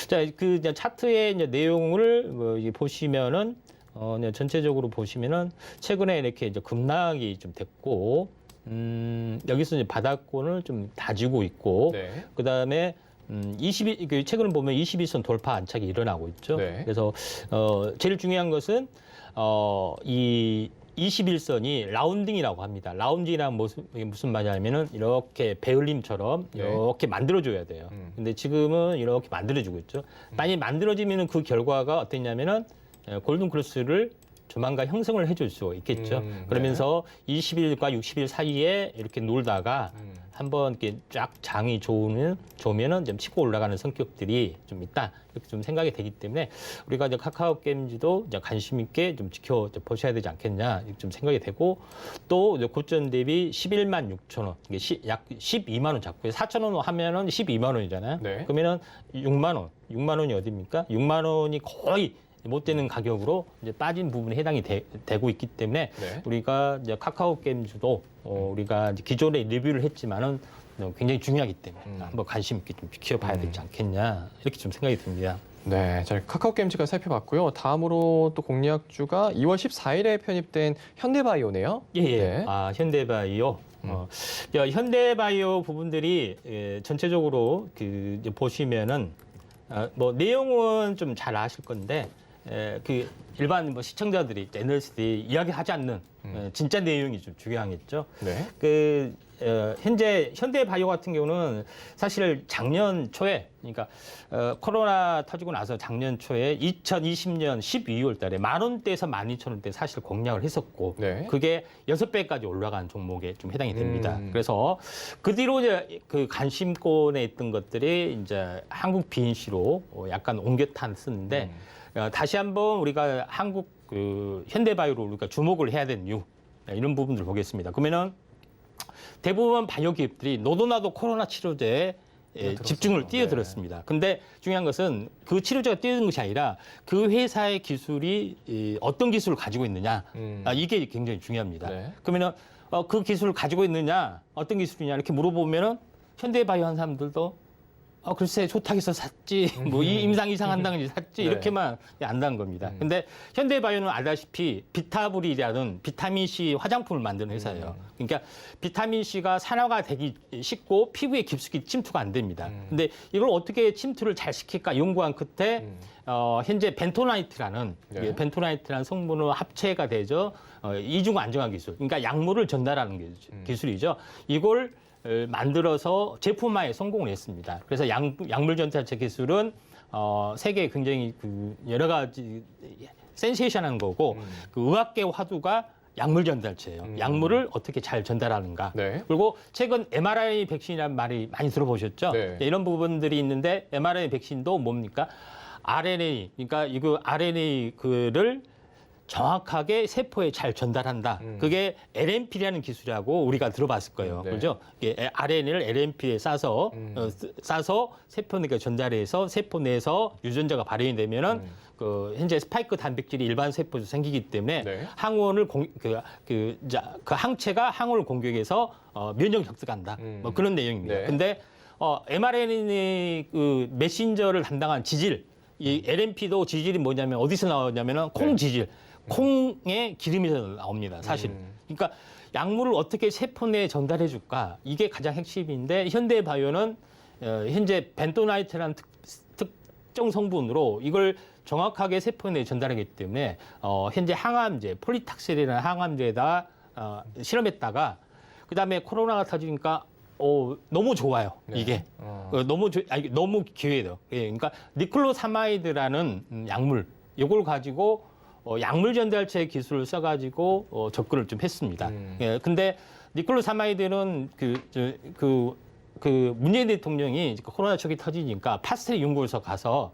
자, 그 이제 차트의 이제 내용을 뭐 보시면은 이제 전체적으로 보시면은 최근에 이렇게 이제 급락이 좀 됐고, 여기서 이제 바닥권을 좀 다지고 있고, 네. 그 다음에 22, 최근에 보면 21선 돌파 안착이 일어나고 있죠. 네. 그래서 제일 중요한 것은 이 21선이 라운딩이라고 합니다. 라운딩이란 무슨 말이냐면은 이렇게 베을림처럼 네. 이렇게 만들어줘야 돼요. 근데 지금은 이렇게 만들어주고 있죠. 만약에 만들어지면은 그 결과가 어땠냐면은 골든 크로스를 조만간 형성을 해줄 수 있겠죠. 그러면서 20일과 60일 사이에 이렇게 놀다가 한번 이렇게 쫙 장이 좋으면은 좀 치고 올라가는 성격들이 좀 있다 이렇게 좀 생각이 되기 때문에 우리가 이제 카카오 게임즈도 이제 관심 있게 좀 지켜 보셔야 되지 않겠냐 이렇게 좀 생각이 되고 또 이제 고점 대비 11만 6천 원 이게 약 12만 원 잡고요. 4천 원 하면은 12만 원이잖아요. 네. 그러면은 6만 원이 어디입니까? 6만 원이 거의 못 되는 가격으로 이제 빠진 부분에 해당이 되고 있기 때문에 네. 우리가 이제 카카오 게임즈도 우리가 이제 기존에 리뷰를 했지만은 굉장히 중요하기 때문에 한번 관심 있게 좀 지켜봐야 되지 않겠냐 이렇게 좀 생각이 듭니다. 네, 저희 카카오 게임즈가 살펴봤고요. 다음으로 또 공략주가 2월 14일에 편입된 현대바이오네요. 예, 예. 네. 아, 현대바이오. 현대바이오 부분들이 전체적으로 이제 보시면은 뭐 내용은 좀 잘 아실 건데 그 일반 뭐 시청자들이 애널리스트들이 이야기하지 않는 진짜 내용이 좀 중요하겠죠. 네. 현재 현대바이오 같은 경우는 사실 작년 초에 그러니까 코로나 터지고 나서 작년 초에 2020년 12월 달에 10,000원대에서 12,000원대 사실 공략을 했었고 네. 그게 6배까지 올라간 종목에 좀 해당이 됩니다. 그래서 그 뒤로 이제 그 관심권에 있던 것들이 이제 한국 BNC로 약간 옮겨 탔었는데 다시 한번 우리가 한국 그 현대바이오로 우리가 주목을 해야 되는 이유 이런 부분들을 보겠습니다. 그러면은 대부분 바이오 기업들이 너도나도 코로나 치료제에 집중을 뛰어들었습니다. 근데 중요한 것은 그 치료제가 뛰어든 것이 아니라 그 회사의 기술이 어떤 기술을 가지고 있느냐 이게 굉장히 중요합니다. 네. 그러면은 그 기술을 가지고 있느냐 어떤 기술이냐 이렇게 물어보면은 현대바이오 한 사람들도 글쎄 좋다고 해서 샀지 뭐 임상 이상 한다는 게 샀지 네. 이렇게만 안다는 겁니다. 근데 현대바이오는 알다시피 비타불이라는 비타민 C 화장품을 만드는 회사예요. 그러니까 비타민 C가 산화가 되기 쉽고 피부에 깊숙이 침투가 안 됩니다. 근데 이걸 어떻게 침투를 잘 시킬까 연구한 끝에 현재 벤토나이트라는 네. 벤토나이트라는 성분으로 합체가 되죠. 이중 안정화 기술. 그러니까 약물을 전달하는 기술이죠. 이걸 만들어서 제품화에 성공을 했습니다. 그래서 약물 전달체 기술은 세계에 굉장히 그 여러 가지 센세이션한 거고 그 의학계 화두가 약물 전달체예요. 약물을 어떻게 잘 전달하는가. 네. 그리고 최근 mRNA 백신이라는 말이 많이 들어보셨죠? 네. 이런 부분들이 있는데 mRNA 백신도 뭡니까? RNA, 그러니까 이거 RNA 그를 정확하게 세포에 잘 전달한다. 그게 LNP라는 기술이라고 우리가 들어봤을 거예요. 네. 그죠? RNA를 LNP에 싸서 세포 내에 전달해서 세포 내에서 유전자가 발현이 되면은 그 현재 스파이크 단백질이 일반 세포에서 생기기 때문에 네. 항원을 그 항체가 항원을 공격해서 면역 격투한다. 뭐 그런 내용입니다. 네. 근데 mRNA 그 메신저를 담당한 지질 이 LNP도 지질이 뭐냐면 어디서 나오냐면은 콩 지질. 콩의 기름에서 나옵니다, 사실. 그러니까 약물을 어떻게 세포 내에 전달해 줄까? 이게 가장 핵심인데 현대바이오는 현재 벤토나이트라는 특정 성분으로 이걸 정확하게 세포 내에 전달하기 때문에 현재 항암제, 폴리탁셀이라는 항암제에다 실험했다가 그다음에 코로나가 터지니까 너무 좋아요, 이게. 너무 기회예요. 예, 그러니까 니클로사마이드라는 약물, 이걸 가지고 약물 전달체 기술을 써가지고 접근을 좀 했습니다. 예, 근데 니클로사마이드는 그 문재인 대통령이 코로나 초기 터지니까 파스텔 연구소 가서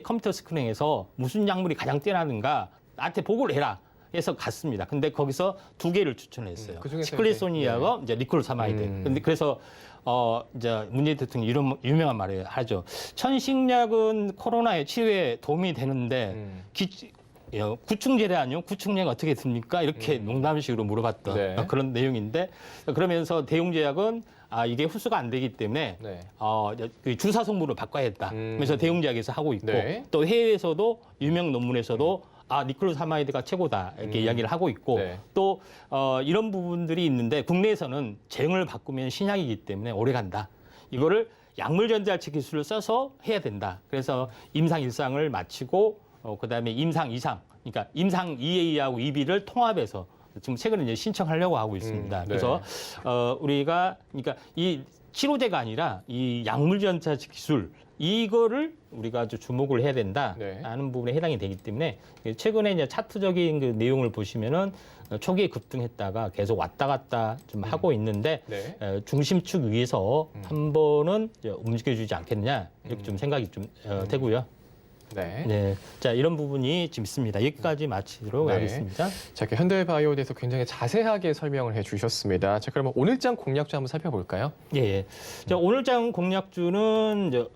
컴퓨터 스크린에서 무슨 약물이 가장 뛰어나는가 나한테 보고를 해라. 해서 갔습니다. 근데 거기서 2개를 추천했어요. 시클리소니아하고 이제 니클로사마이드. 근데 그래서 이제 문재인 대통령이 이런 유명한 말을 하죠. 천식약은 코로나의 치료에 도움이 되는데 구충제래 아니요? 구충제가 어떻게 됩니까? 이렇게 농담식으로 물어봤던 네. 그런 내용인데 그러면서 대용제약은 이게 흡수가 안 되기 때문에 네. 그 주사 성분을 바꿔야 했다. 그래서 대용제약에서 하고 있고 네. 또 해외에서도 유명 논문에서도 니클로사마이드가 최고다 이렇게 이야기를 하고 있고 네. 또 이런 부분들이 있는데 국내에서는 제형을 바꾸면 신약이기 때문에 오래 간다. 이거를 약물 전달체 기술을 써서 해야 된다. 그래서 임상 1상을 마치고 그다음에 임상 2상, 그러니까 임상 2A하고 2B를 통합해서 지금 최근에 이제 신청하려고 하고 있습니다. 네. 그래서 우리가 그러니까 이 치료제가 아니라 이 약물전자 기술 이거를 우리가 아주 주목을 해야 된다라는 부분에 해당이 되기 때문에 최근에 이제 차트적인 그 내용을 보시면은 초기에 급등했다가 계속 왔다 갔다 좀 하고 있는데 중심축 위에서 한 번은 이제 움직여주지 않겠느냐 이렇게 좀 생각이 좀 되고요. 네. 자, 이런 부분이 좀 있습니다. 여기까지 마치도록 하겠습니다. 자, 이렇게 현대바이오에 대해서 굉장히 자세하게 설명을 해주셨습니다. 자, 그러면 오늘장 공략주 한번 살펴볼까요? 예. 자, 오늘장 공략주는 이제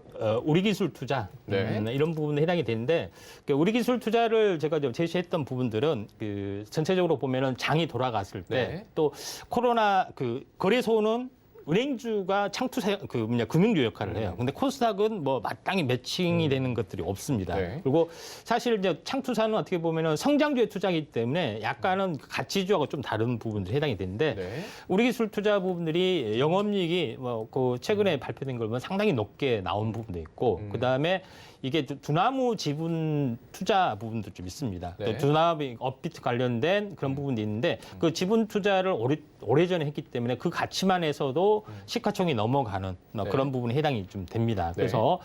우리 기술 투자 이런 부분에 해당이 되는데 우리 기술 투자를 제가 좀 제시했던 부분들은 그 전체적으로 보면은 장이 돌아갔을 때 또 코로나 그 거래소는 은행주가 창투사 금융주 역할을 해요. 근데 코스닥은 뭐 마땅히 매칭이 되는 것들이 없습니다. 그리고 사실 이제 창투사는 어떻게 보면은 성장주의 투자이기 때문에 약간은 가치주하고 좀 다른 부분들이 해당이 되는데 우리 기술 투자 부분들이 영업이익이 뭐 그 최근에 발표된 걸 보면 상당히 높게 나온 부분도 있고 그다음에 이게 두나무 지분 투자 부분도 좀 있습니다. 또 두나무 업비트 관련된 그런 부분도 있는데 그 지분 투자를 오래전에 했기 때문에 그 가치만에서도 시가총이 넘어가는 그런 부분에 해당이 좀 됩니다. 그래서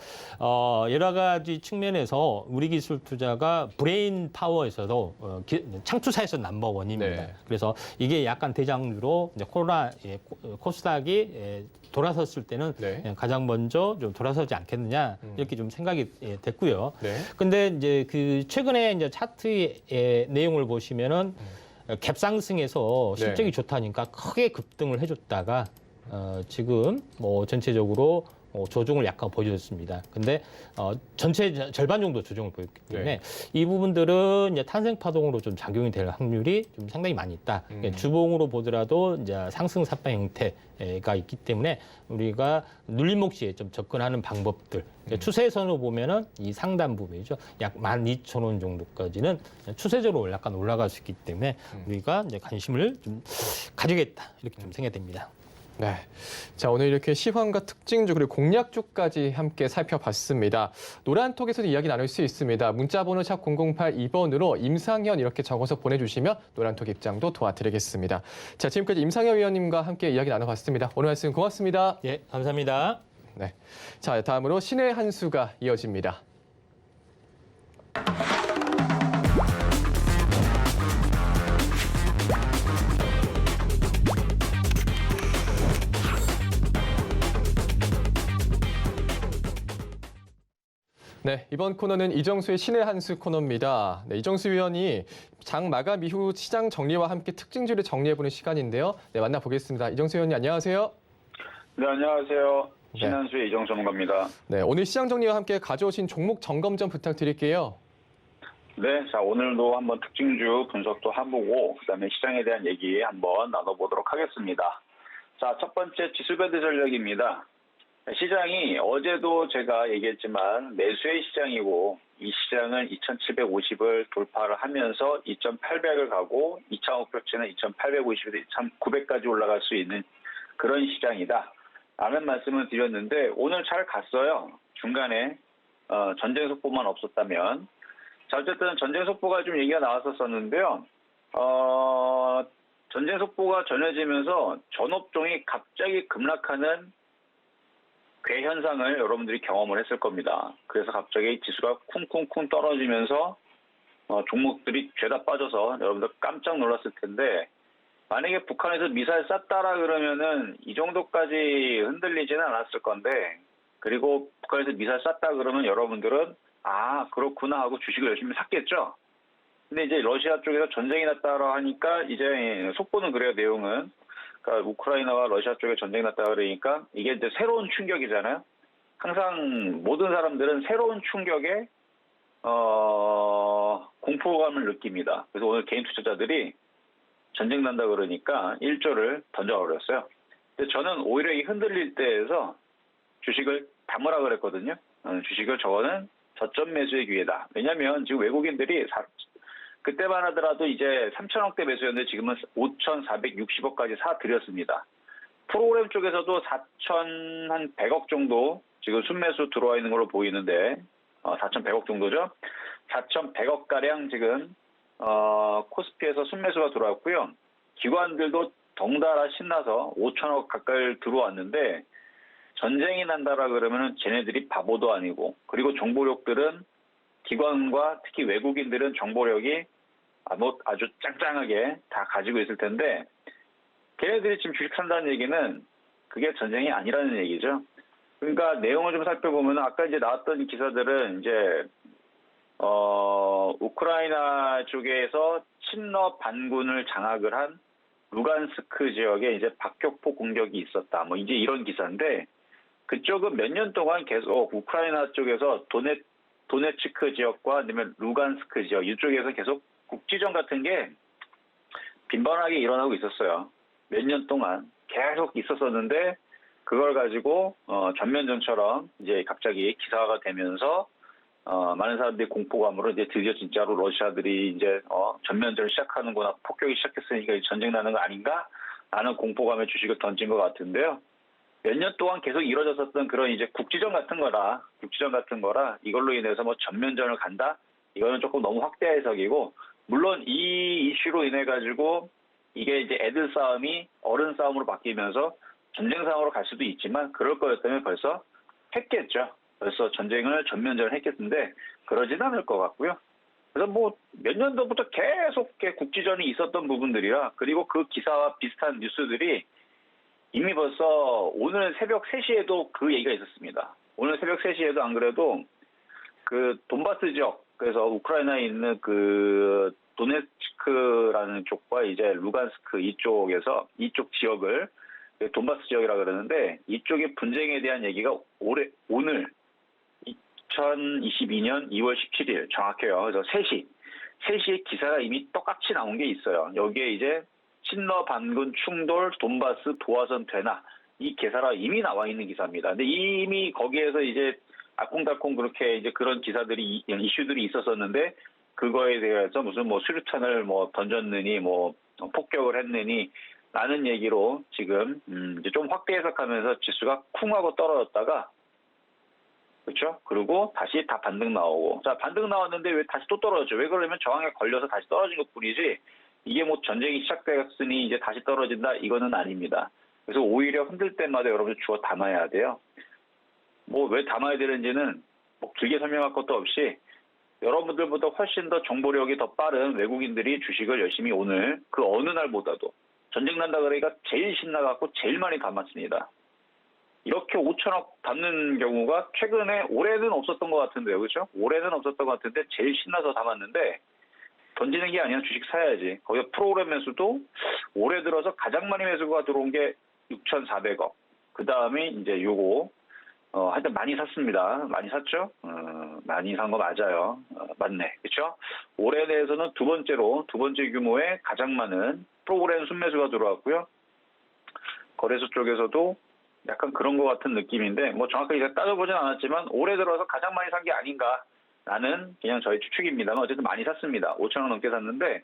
여러 가지 측면에서 우리 기술 투자가 브레인 파워에서도 창투사에서 넘버원입니다. 그래서 이게 약간 대장주로 이제 코로나 코스닥이 돌아섰을 때는 가장 먼저 좀 돌아서지 않겠느냐 이렇게 좀 생각이 됐고요. 근데 이제 그 최근에 이제 차트의 내용을 보시면은 갭 상승에서 실적이 좋다니까 크게 급등을 해줬다가 지금 뭐 전체적으로 조정을 약간 보여줬습니다. 근데 전체 절반 정도 조정을 보였기 때문에 이 부분들은 이제 탄생 파동으로 좀 작용이 될 확률이 좀 상당히 많이 있다. 주봉으로 보더라도 이제 상승 삿바 형태가 있기 때문에 우리가 눌림목시에 좀 접근하는 방법들. 추세선으로 보면은 이 상단 부분이죠. 약 12,000원 정도까지는 추세적으로 약간 올라갈 수 있기 때문에 우리가 이제 관심을 좀 가지겠다. 이렇게 좀 생각됩니다. 네. 자, 오늘 이렇게 시황과 특징주 그리고 공략주까지 함께 살펴봤습니다. 노란톡에서도 이야기 나눌 수 있습니다. 문자번호 샵 0082번으로 임상현 이렇게 적어서 보내주시면 노란톡 입장도 도와드리겠습니다. 자, 지금까지 임상현 위원님과 함께 이야기 나눠봤습니다. 오늘 말씀 고맙습니다. 예, 감사합니다. 네. 자, 다음으로 신의 한 수가 이어집니다. 네, 이번 코너는 이정수의 신의 한 수 코너입니다. 네, 이정수 위원이 장 마감 이후 시장 정리와 함께 특징주를 정리해보는 시간인데요. 네, 만나보겠습니다. 이정수 위원님 안녕하세요. 네, 안녕하세요. 신의 한 수의 이정수 전문가입니다. 네, 오늘 시장 정리와 함께 가져오신 종목 점검 좀 부탁드릴게요. 네, 자 오늘도 한번 특징주 분석도 해보고 그다음에 시장에 대한 얘기 한번 나눠보도록 하겠습니다. 자, 첫 번째 지수밴드 전략입니다. 시장이 어제도 제가 얘기했지만 매수의 시장이고 이 시장은 2750을 돌파를 하면서 2800을 가고 2차 목표치는 2850에서 2900까지 올라갈 수 있는 그런 시장이다 라는 말씀을 드렸는데 오늘 잘 갔어요. 중간에 전쟁 속보만 없었다면. 자, 어쨌든 전쟁 속보가 좀 얘기가 나왔었는데요. 전쟁 속보가 전해지면서 전업종이 갑자기 급락하는 괴현상을 여러분들이 경험을 했을 겁니다. 그래서 갑자기 지수가 쿵쿵쿵 떨어지면서 종목들이 죄다 빠져서 여러분들 깜짝 놀랐을 텐데 만약에 북한에서 미사일 쐈다라 그러면은 이 정도까지 흔들리지는 않았을 건데 그리고 북한에서 미사일 쐈다 그러면 여러분들은 아 그렇구나 하고 주식을 열심히 샀겠죠. 근데 이제 러시아 쪽에서 전쟁이 났다라 하니까 이제 속보는 그래요. 내용은. 그러니까 우크라이나와 러시아 쪽에 전쟁이 났다 그러니까 이게 이제 새로운 충격이잖아요. 항상 모든 사람들은 새로운 충격에 공포감을 느낍니다. 그래서 오늘 개인 투자자들이 전쟁 난다 그러니까 1조를 던져버렸어요. 근데 저는 오히려 이 흔들릴 때에서 주식을 담으라 그랬거든요. 주식을 저거는 저점 매수의 기회다. 왜냐하면 지금 외국인들이 그때만 하더라도 이제 3천억대 매수였는데 지금은 5,460억까지 사들였습니다. 프로그램 쪽에서도 4,100억 정도 지금 순매수 들어와 있는 걸로 보이는데 4,100억 정도죠. 4,100억가량 지금 코스피에서 순매수가 들어왔고요. 기관들도 덩달아 신나서 5천억 가까이 들어왔는데 전쟁이 난다라 그러면은 쟤네들이 바보도 아니고 그리고 정보력들은 기관과 특히 외국인들은 정보력이 아주 짱짱하게 다 가지고 있을 텐데 걔네들이 지금 주식 산다는 얘기는 그게 전쟁이 아니라는 얘기죠. 그러니까 내용을 좀 살펴보면 아까 이제 나왔던 기사들은 이제 우크라이나 쪽에서 친러 반군을 장악을 한 루간스크 지역에 이제 박격포 공격이 있었다. 뭐 이제 이런 기사인데 그쪽은 몇 년 동안 계속 우크라이나 쪽에서 도네츠크 지역과 아니면 루간스크 지역 이쪽에서 계속 국지전 같은 게 빈번하게 일어나고 있었어요. 몇 년 동안 계속 있었었는데 그걸 가지고 전면전처럼 이제 갑자기 기사가 되면서 많은 사람들이 공포감으로 이제 드디어 진짜로 러시아들이 이제 전면전을 시작하는구나 폭격이 시작했으니까 전쟁 나는 거 아닌가? 라는 공포감에 주식을 던진 것 같은데요. 몇 년 동안 계속 이루어졌었던 그런 이제 국지전 같은 거라 이걸로 인해서 뭐 전면전을 간다? 이거는 조금 너무 확대 해석이고 물론 이 이슈로 인해 가지고 이게 이제 애들 싸움이 어른 싸움으로 바뀌면서 전쟁 상황으로 갈 수도 있지만 그럴 거였다면 벌써 했겠죠. 벌써 전면전을 했겠는데 그러진 않을 것 같고요. 그래서 뭐 몇 년도부터 계속 국지전이 있었던 부분들이라 그리고 그 기사와 비슷한 뉴스들이 이미 벌써 오늘 새벽 3시에도 그 얘기가 있었습니다. 오늘 새벽 3시에도 안 그래도 그 돈바스 지역 그래서 우크라이나에 있는 그 도네츠크라는 쪽과 이제 루간스크 이쪽 지역을 돈바스 지역이라 그러는데 이쪽의 분쟁에 대한 얘기가 오늘 2022년 2월 17일 정확해요. 그래서 3시에 기사가 이미 똑같이 나온 게 있어요. 여기에 이제 친러 반군 충돌 돈바스 도화선 되나 이 기사가 이미 나와 있는 기사입니다. 근데 이미 거기에서 이제 알콩달콩 그렇게 이제 그런 기사들이 이슈들이 있었었는데 그거에 대해서 무슨 뭐 수류탄을 뭐 던졌느니 뭐 폭격을 했느니 라는 얘기로 지금 이제 좀 확대 해석하면서 지수가 쿵 하고 떨어졌다가 그렇죠? 그리고 다시 다 반등 나오고 자 반등 나왔는데 왜 다시 또 떨어졌죠? 왜 그러냐면 저항에 걸려서 다시 떨어진 것뿐이지 이게 뭐 전쟁이 시작되었으니 이제 다시 떨어진다 이거는 아닙니다. 그래서 오히려 흔들 때마다 여러분 주워 담아야 돼요. 뭐 왜 담아야 되는지는 뭐 길게 설명할 것도 없이 여러분들보다 훨씬 더 정보력이 더 빠른 외국인들이 주식을 열심히 오늘 그 어느 날보다도 전쟁 난다 그러니까 제일 신나갖고 제일 많이 담았습니다. 이렇게 5천억 담는 경우가 최근에 올해는 없었던 것 같은데요. 그렇죠? 올해는 없었던 것 같은데 제일 신나서 담았는데 던지는 게 아니라 주식 사야지. 거기서 프로그램 매수도 올해 들어서 가장 많이 매수가 들어온 게 6,400억. 그 다음에 이제 요거 하여튼 많이 샀습니다. 많이 샀죠? 많이 산 거 맞아요. 맞네. 그렇죠? 올해 내에서는 두 번째 규모의 가장 많은 프로그램 순매수가 들어왔고요. 거래소 쪽에서도 약간 그런 것 같은 느낌인데 뭐 정확하게 따져보진 않았지만 올해 들어서 가장 많이 산 게 아닌가라는 그냥 저희 추측입니다만 어쨌든 많이 샀습니다. 5,000원 넘게 샀는데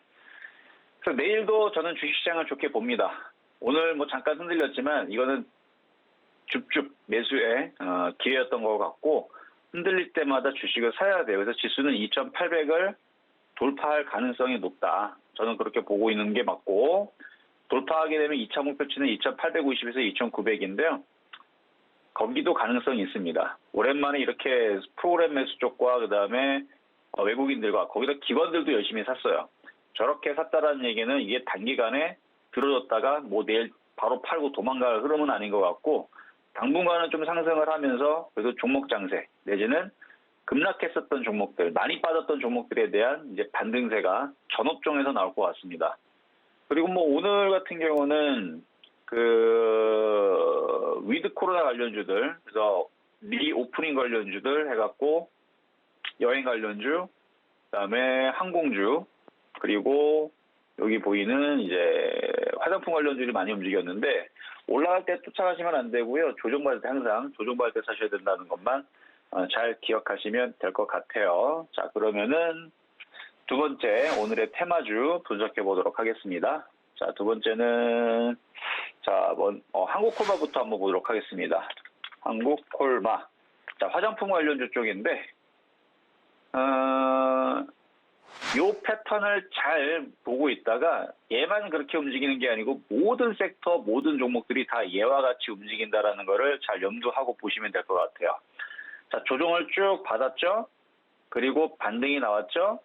그래서 내일도 저는 주식시장을 좋게 봅니다. 오늘 뭐 잠깐 흔들렸지만 이거는 줍줍 매수의 기회였던 것 같고 흔들릴 때마다 주식을 사야 돼요. 그래서 지수는 2,800을 돌파할 가능성이 높다. 저는 그렇게 보고 있는 게 맞고 돌파하게 되면 2차 목표치는 2,850에서 2,900인데요. 거기도 가능성이 있습니다. 오랜만에 이렇게 프로그램 매수 쪽과 그다음에 외국인들과 거기다 기관들도 열심히 샀어요. 저렇게 샀다라는 얘기는 이게 단기간에 들어졌다가 뭐 내일 바로 팔고 도망갈 흐름은 아닌 것 같고 당분간은 좀 상승을 하면서 그래서 종목 장세 내지는 급락했었던 종목들, 많이 빠졌던 종목들에 대한 이제 반등세가 전업종에서 나올 것 같습니다. 그리고 뭐 오늘 같은 경우는 그 위드 코로나 관련주들, 그래서 리오프닝 관련주들 해갖고 여행 관련주, 그다음에 항공주, 그리고 여기 보이는 이제 화장품 관련주들이 많이 움직였는데 올라갈 때 쫓아가시면 안 되고요. 조정받을 때 항상 조정받을 때 사셔야 된다는 것만 잘 기억하시면 될 것 같아요. 자, 그러면은 두 번째 오늘의 테마주 분석해 보도록 하겠습니다. 자, 두 번째는 자, 한국콜마부터 한번 보도록 하겠습니다. 한국콜마. 자, 화장품 관련주 쪽인데 요 패턴을 잘 보고 있다가 얘만 그렇게 움직이는 게 아니고 모든 섹터, 모든 종목들이 다 얘와 같이 움직인다라는 거를 잘 염두하고 보시면 될 것 같아요. 자, 조정을 쭉 받았죠? 그리고 반등이 나왔죠?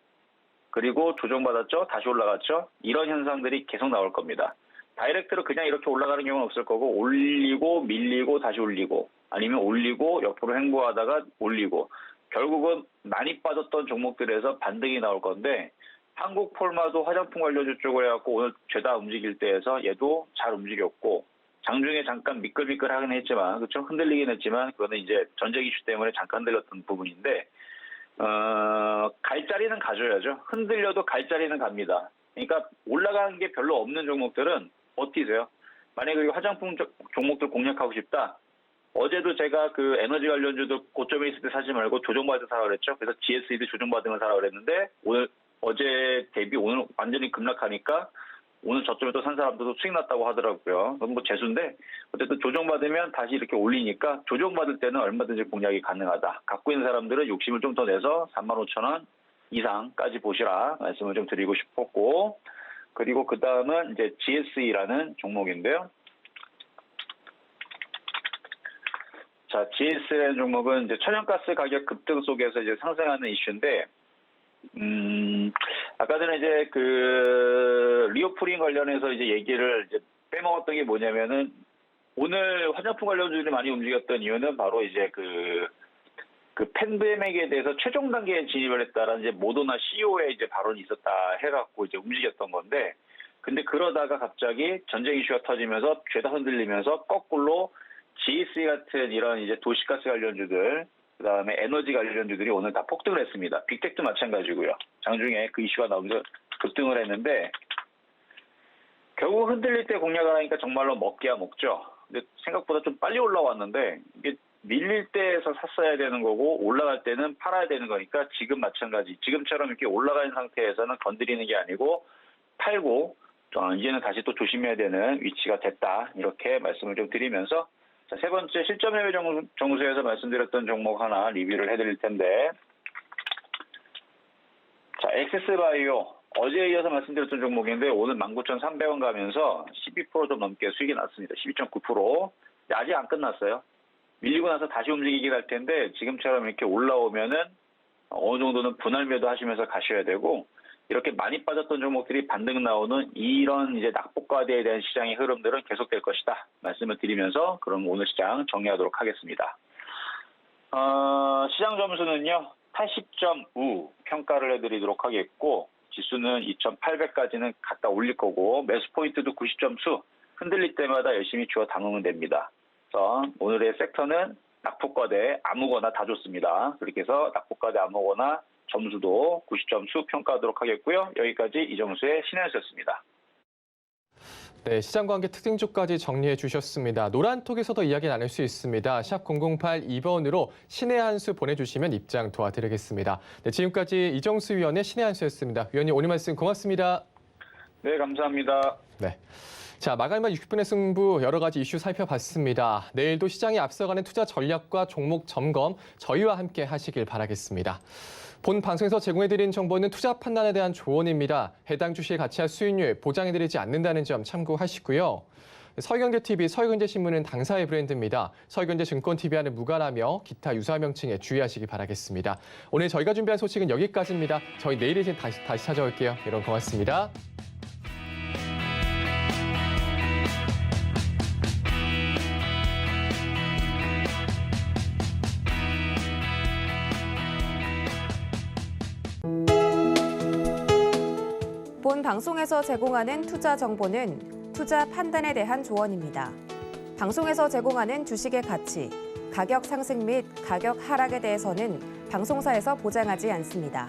그리고 조정받았죠? 다시 올라갔죠? 이런 현상들이 계속 나올 겁니다. 다이렉트로 그냥 이렇게 올라가는 경우는 없을 거고 올리고 밀리고 다시 올리고 아니면 올리고 옆으로 횡보하다가 올리고 결국은 많이 빠졌던 종목들에서 반등이 나올 건데 한국폴마도 화장품 관련주 쪽으로 해갖고 오늘 죄다 움직일 때에서 얘도 잘 움직였고 장중에 잠깐 미끌미끌하긴 했지만 그렇죠? 흔들리긴 했지만 그거는 이제 전쟁 이슈 때문에 잠깐 흔들렸던 부분인데 갈 자리는 가줘야죠. 흔들려도 갈 자리는 갑니다. 그러니까 올라가는 게 별로 없는 종목들은 버티세요. 만약에 화장품 종목들 공략하고 싶다. 어제도 제가 그 에너지 관련주도 고점에 있을 때 사지 말고 조정받을 사라 그랬죠. 그래서 GSE도 조정받으면 사라 그랬는데 어제 대비 오늘 완전히 급락하니까 오늘 저점에 또 산 사람들도 수익 났다고 하더라고요. 그건 뭐 재수인데 어쨌든 조정받으면 다시 이렇게 올리니까 조정받을 때는 얼마든지 공략이 가능하다. 갖고 있는 사람들은 욕심을 좀 더 내서 35,000원 이상까지 보시라 말씀을 좀 드리고 싶었고 그리고 그 다음은 이제 GSE라는 종목인데요. 자, GS라는 종목은 이제 천연가스 가격 급등 속에서 이제 상승하는 이슈인데, 아까 전에 이제 그 리오프린 관련해서 이제 얘기를 이제 빼먹었던 게 뭐냐면은 오늘 화장품 관련주들이 많이 움직였던 이유는 바로 이제 그 팬데믹에 대해서 최종 단계에 진입을 했다라는 이제 모더나 CEO의 이제 발언이 있었다 해갖고 이제 움직였던 건데, 근데 그러다가 갑자기 전쟁 이슈가 터지면서 죄다 흔들리면서 거꾸로 GSE 같은 이런 이제 도시가스 관련주들, 그 다음에 에너지 관련주들이 오늘 다 폭등을 했습니다. 빅텍도 마찬가지고요. 장중에 그 이슈가 나오면서 급등을 했는데, 결국 흔들릴 때 공략을 하니까 정말로 먹기야 먹죠. 근데 생각보다 좀 빨리 올라왔는데, 이게 밀릴 때에서 샀어야 되는 거고, 올라갈 때는 팔아야 되는 거니까 지금 마찬가지. 지금처럼 이렇게 올라가는 상태에서는 건드리는 게 아니고, 팔고, 이제는 다시 또 조심해야 되는 위치가 됐다. 이렇게 말씀을 좀 드리면서, 자, 세 번째 실점 해외 정수에서 말씀드렸던 종목 하나 리뷰를 해드릴 텐데, 자, 엑세스바이오 어제에 이어서 말씀드렸던 종목인데 오늘 19,300원 가면서 12% 좀 넘게 수익이 났습니다. 12.9%. 아직 안 끝났어요. 밀리고 나서 다시 움직이긴 할 텐데 지금처럼 이렇게 올라오면은 어느 정도는 분할 매도 하시면서 가셔야 되고, 이렇게 많이 빠졌던 종목들이 반등 나오는 이런 이제 낙폭과대에 대한 시장의 흐름들은 계속될 것이다 말씀을 드리면서 그럼 오늘 시장 정리하도록 하겠습니다. 시장 점수는요 80.5 평가를 해드리도록 하겠고, 지수는 2,800까지는 갖다 올릴 거고 매수 포인트도 90점수 흔들릴 때마다 열심히 주워 담으면 됩니다. 그래서 오늘의 섹터는 낙폭과대 아무거나 다 좋습니다. 그렇게 해서 낙폭과대 아무거나 점수도 90점수 평가하도록 하겠고요. 여기까지 이정수의 신현수였습니다. 네, 시장 관계 특징주까지 정리해 주셨습니다. 노란톡에서도 이야기 나눌 수 있습니다. 샵 0082번으로 신의 한수 보내주시면 입장 도와드리겠습니다. 네, 지금까지 이정수 위원의 신의 한수였습니다. 위원님 오늘 말씀 고맙습니다. 네, 감사합니다. 네. 자, 마감만 60분의 승부 여러 가지 이슈 살펴봤습니다. 내일도 시장이 앞서가는 투자 전략과 종목 점검 저희와 함께 하시길 바라겠습니다. 본 방송에서 제공해드린 정보는 투자 판단에 대한 조언입니다. 해당 주식의 가치와 수익률 보장해드리지 않는다는 점 참고하시고요. 서희경제TV, 서희경제신문은 당사의 브랜드입니다. 서희경제증권TV와는 무관하며 기타 유사 명칭에 주의하시기 바라겠습니다. 오늘 저희가 준비한 소식은 여기까지입니다. 저희 내일 다시 찾아올게요. 여러분 고맙습니다. 본 방송에서 제공하는 투자 정보는 투자 판단에 대한 조언입니다. 방송에서 제공하는 주식의 가치, 가격 상승 및 가격 하락에 대해서는 방송사에서 보장하지 않습니다.